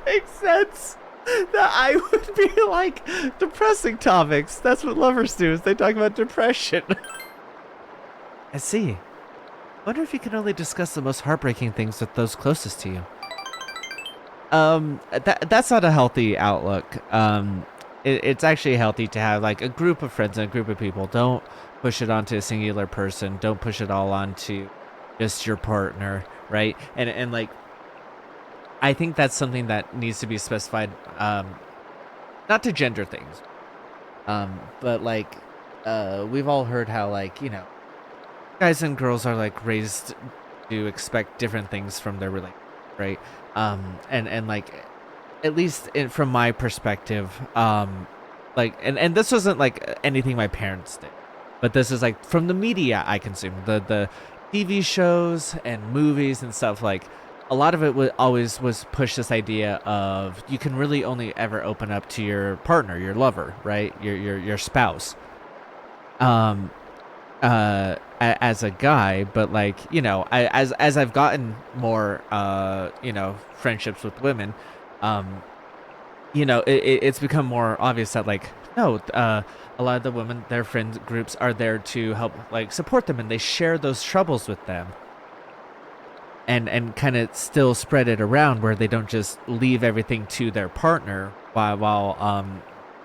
makes sense that I would be like depressing topics. That's what lovers do, is they talk about depression. I see. Wonder if you can only discuss the most heartbreaking things with those closest to you. That's not a healthy outlook. It's actually healthy to have like a group of friends and a group of people. Don't push it onto a singular person. Don't push it all onto just your partner, right? And like, I think that's something that needs to be specified. Not to gender things, but like, we've all heard how like, you know, guys and girls are like raised to expect different things from their relationship, right? And like, at least from my perspective, like, and this wasn't like anything my parents did, but this is like from the media I consume, the TV shows and movies and stuff. Like, a lot of it always was push this idea of you can really only ever open up to your partner, your lover, right? Your spouse. As a guy, but like, you know, as I've gotten more, you know, friendships with women, you know, it's become more obvious that like, no, a lot of the women, their friend groups are there to help, like, support them, and they share those troubles with them, and kind of still spread it around where they don't just leave everything to their partner while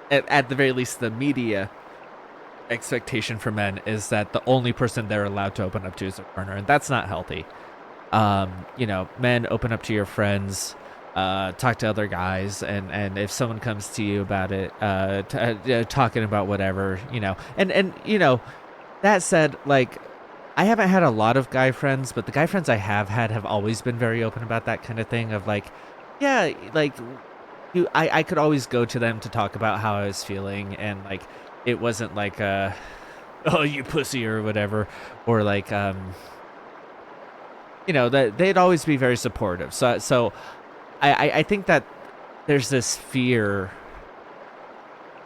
at the very least the media expectation for men is that the only person they're allowed to open up to is their partner, and that's not healthy. You know, men, open up to your friends, talk to other guys, and if someone comes to you about it, talking about whatever, you know, and you know, that said, like, I haven't had a lot of guy friends, but the guy friends I have had have always been very open about that kind of thing of like, yeah, like, I could always go to them to talk about how I was feeling, and like, it wasn't like, oh, you pussy or whatever, or like, you know, that they'd always be very supportive. So I think that there's this fear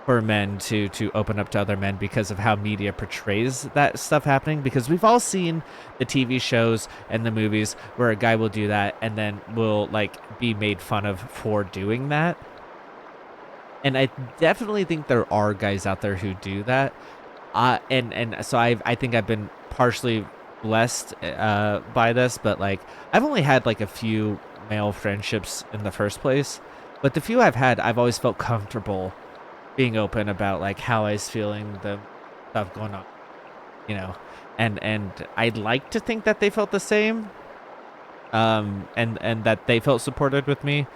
for men to open up to other men because of how media portrays that stuff happening, because we've all seen the TV shows and the movies where a guy will do that and then will like be made fun of for doing that. And I definitely think there are guys out there who do that. And so I think I've been partially blessed by this, but like, I've only had like a few male friendships in the first place, but the few I've had, I've always felt comfortable being open about like how I was feeling, the stuff going on, you know, and I'd like to think that they felt the same, and that they felt supported with me.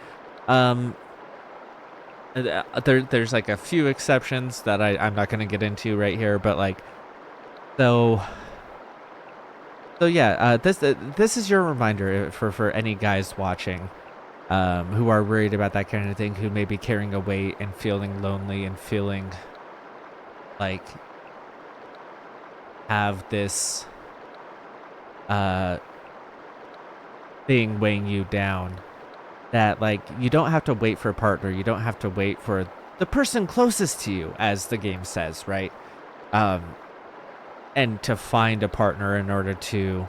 There's like a few exceptions that I'm not going to get into right here, but like, so yeah, this is your reminder for any guys watching, who are worried about that kind of thing, who may be carrying a weight and feeling lonely and feeling like have this thing weighing you down. That like you don't have to wait for a partner, you don't have to wait for the person closest to you, as the game says, right? And to find a partner in order to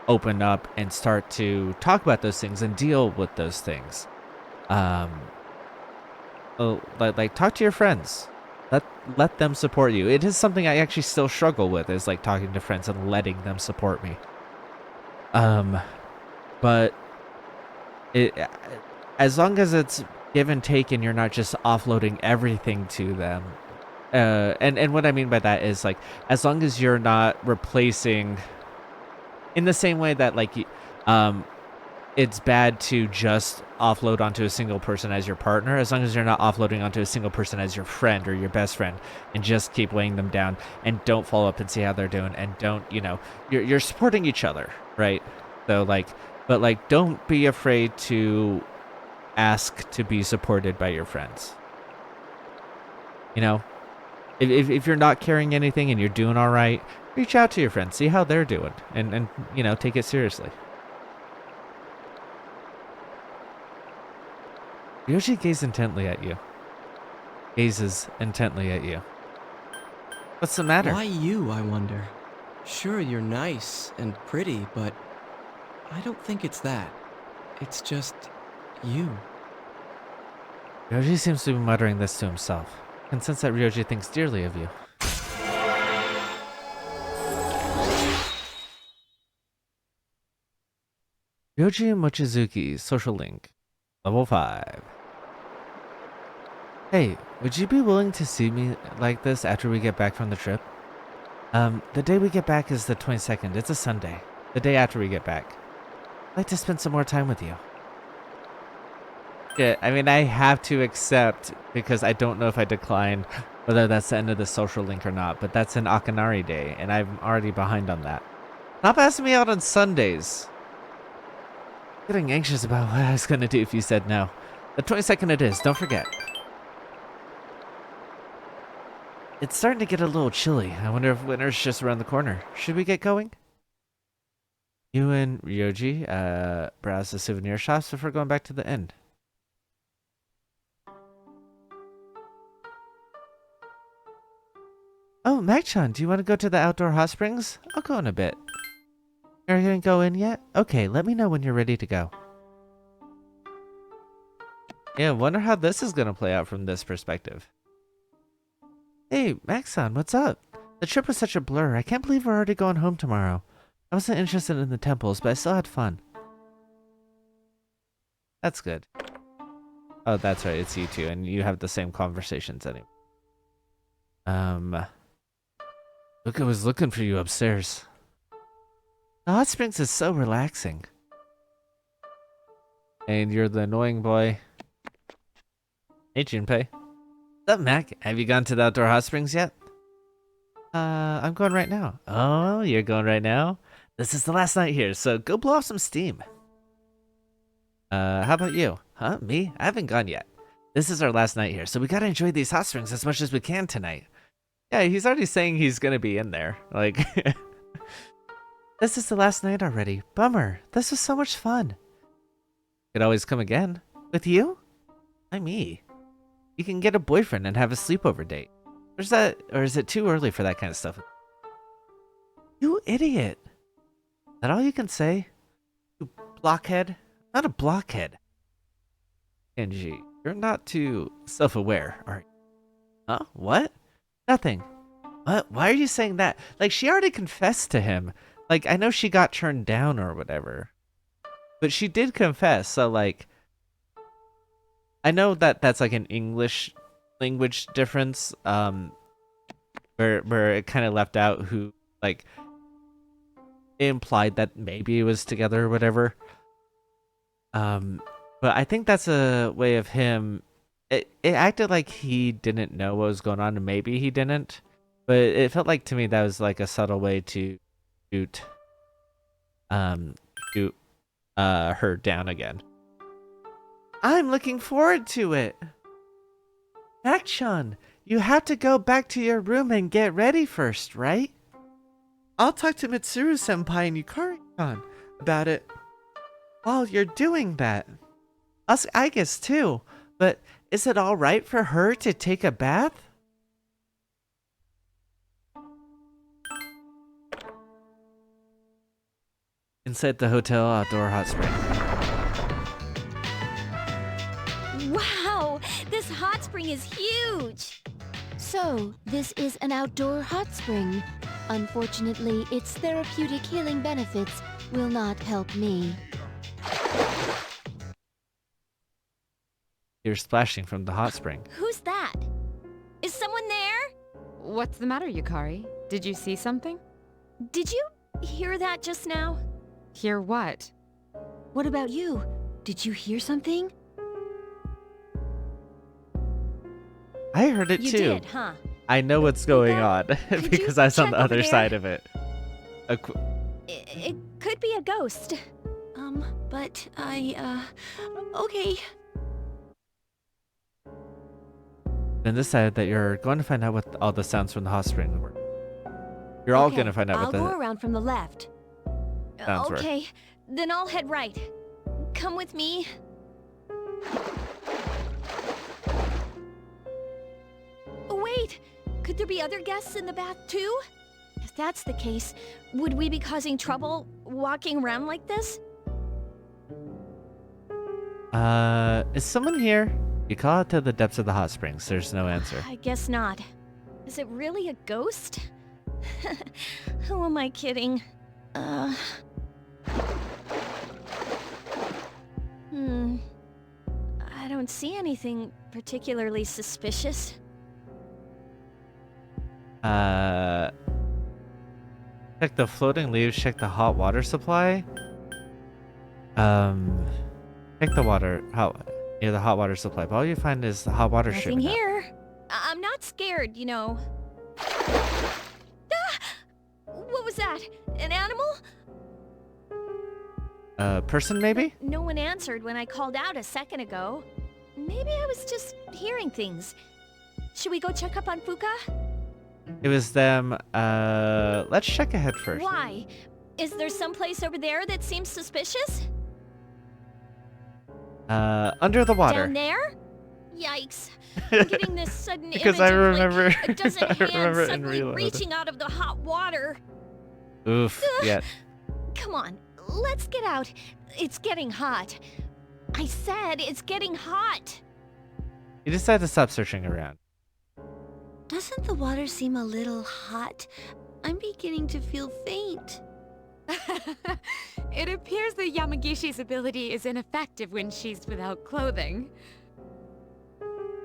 open up and start to talk about those things and deal with those things. Like talk to your friends. Let them support you. It is something I actually still struggle with, is like talking to friends and letting them support me. But as long as it's give and take and you're not just offloading everything to them, and what I mean by that is like, as long as you're not replacing in the same way that like it's bad to just offload onto a single person as your partner, as long as you're not offloading onto a single person as your friend or your best friend and just keep weighing them down and don't follow up and see how they're doing and don't, you're supporting each other, right? So like, but like, don't be afraid to ask to be supported by your friends. If you're not carrying anything and you're doing all right, reach out to your friends, see how they're doing, and take it seriously. Ryoji gazes intently at you. What's the matter? Why you, I wonder? Sure, you're nice and pretty, but I don't think it's that. It's just you. Ryoji seems to be muttering this to himself. I can sense that Ryoji thinks dearly of you. Ryoji Mochizuki, social link, level 5. Hey, would you be willing to see me like this after we get back from the trip? The day we get back is the 22nd. It's a Sunday. The day after we get back. I'd like to spend some more time with you. Yeah, I mean, I have to accept, because I don't know if I decline whether that's the end of the social link or not, but that's an Akanari day, and I'm already behind on that. Stop asking me out on Sundays. Getting anxious about what I was going to do if you said no. The 22nd it is, don't forget. It's starting to get a little chilly. I wonder if winter's just around the corner. Should we get going? You and Ryoji, browse the souvenir shops before going back to the inn. Oh, Mac-chan, do you want to go to the outdoor hot springs? I'll go in a bit. You're gonna go in yet? Okay, let me know when you're ready to go. Yeah, wonder how this is gonna play out from this perspective. Hey, Mac-san, what's up? The trip was such a blur. I can't believe we're already going home tomorrow. I wasn't interested in the temples, but I still had fun. That's good. Oh, that's right, it's you two, and you have the same conversations anyway. Luca was looking for you upstairs. The hot springs is so relaxing. And you're the annoying boy. Hey, Junpei. What's up, Mac? Have you gone to the outdoor hot springs yet? I'm going right now. Oh, you're going right now? This is the last night here, so go blow off some steam. How about you? Huh? Me? I haven't gone yet. This is our last night here, so we gotta enjoy these hot springs as much as we can tonight. Yeah, he's already saying he's gonna be in there. Like, this is the last night already. Bummer. This was so much fun. Could always come again. With you? Why me? You can get a boyfriend and have a sleepover date. Or is it too early for that kind of stuff? You idiot. Is that all you can say? You blockhead? Not a blockhead. Kenji, you're not too self-aware, are you? Huh? What? Nothing. What? Why are you saying that? Like, she already confessed to him. Like, I know she got turned down or whatever. But she did confess, so like... I know that that's like an English language difference, where it kind of left out who, like, it implied that maybe it was together or whatever. But I think that's a way of him it acted like he didn't know what was going on, and maybe he didn't, but it felt like to me that was like a subtle way to shoot her down again. I'm looking forward to it. Action, you have to go back to your room and get ready first, right? I'll talk to Mitsuru-senpai and Yukari-san about it while you're doing that. Us, I guess too, but is it all right for her to take a bath? Inside the hotel outdoor hot spring. Wow, this hot spring is huge! So, this is an outdoor hot spring. Unfortunately, its therapeutic healing benefits will not help me. You're splashing from the hot spring. Who's that? Is someone there? What's the matter, Yukari? Did you see something? Did you hear that just now? Hear what? What about you? Did you hear something? I heard it You too. did, huh? I know what's going on because I was on check the over other there? side of it. It could be a ghost. But okay. Then decided that you're going to find out what all the sounds from the hot spring were. You're all Okay, going to find out I'll what the go around from the left. sounds were. Okay, then I'll head right. Come with me. Wait, could there be other guests in the bath too? If that's the case, would we be causing trouble walking around like this? Is someone here? You call out to the depths of the hot springs. There's no answer. I guess not. Is it really a ghost? Who am I kidding? I don't see anything particularly suspicious. Check the floating leaves, check the hot water supply. Check the water, near the hot water supply. But all you find is the hot water Nothing streaming out. here. I'm not scared, you know. What was that? An animal? Person maybe? No one answered when I called out a second ago. Maybe I was just hearing things. Should we go check up on Fuka? It was them. Let's check ahead first. Why? Is there someplace over there that seems suspicious? Under the water. Down there? Yikes. I'm getting this sudden Because image I of, remember- like, a dozen I hands remember in suddenly Reload. reaching out of the hot water. Oof. Yeah. Come on, let's get out. It's getting hot. I said it's getting hot. You decide to stop searching around. Doesn't the water seem a little hot? I'm beginning to feel faint. It appears that Yamagishi's ability is ineffective when she's without clothing.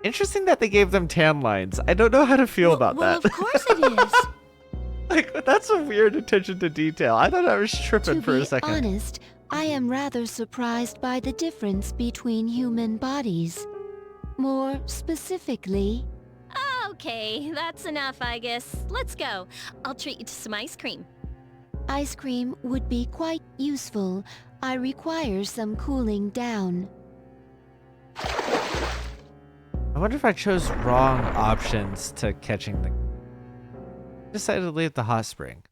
Interesting that they gave them tan lines. I don't know how to feel about Well, that. of course it is. Like, that's a weird attention to detail. I thought I was tripping for a second. Honest, I am rather surprised by the difference between human bodies. More specifically, Okay, that's enough, I guess. Let's go. I'll treat you to some ice cream. ice cream would be quite useful. I require some cooling down. I wonder if I chose wrong options to catching the... Decided to leave the hot spring.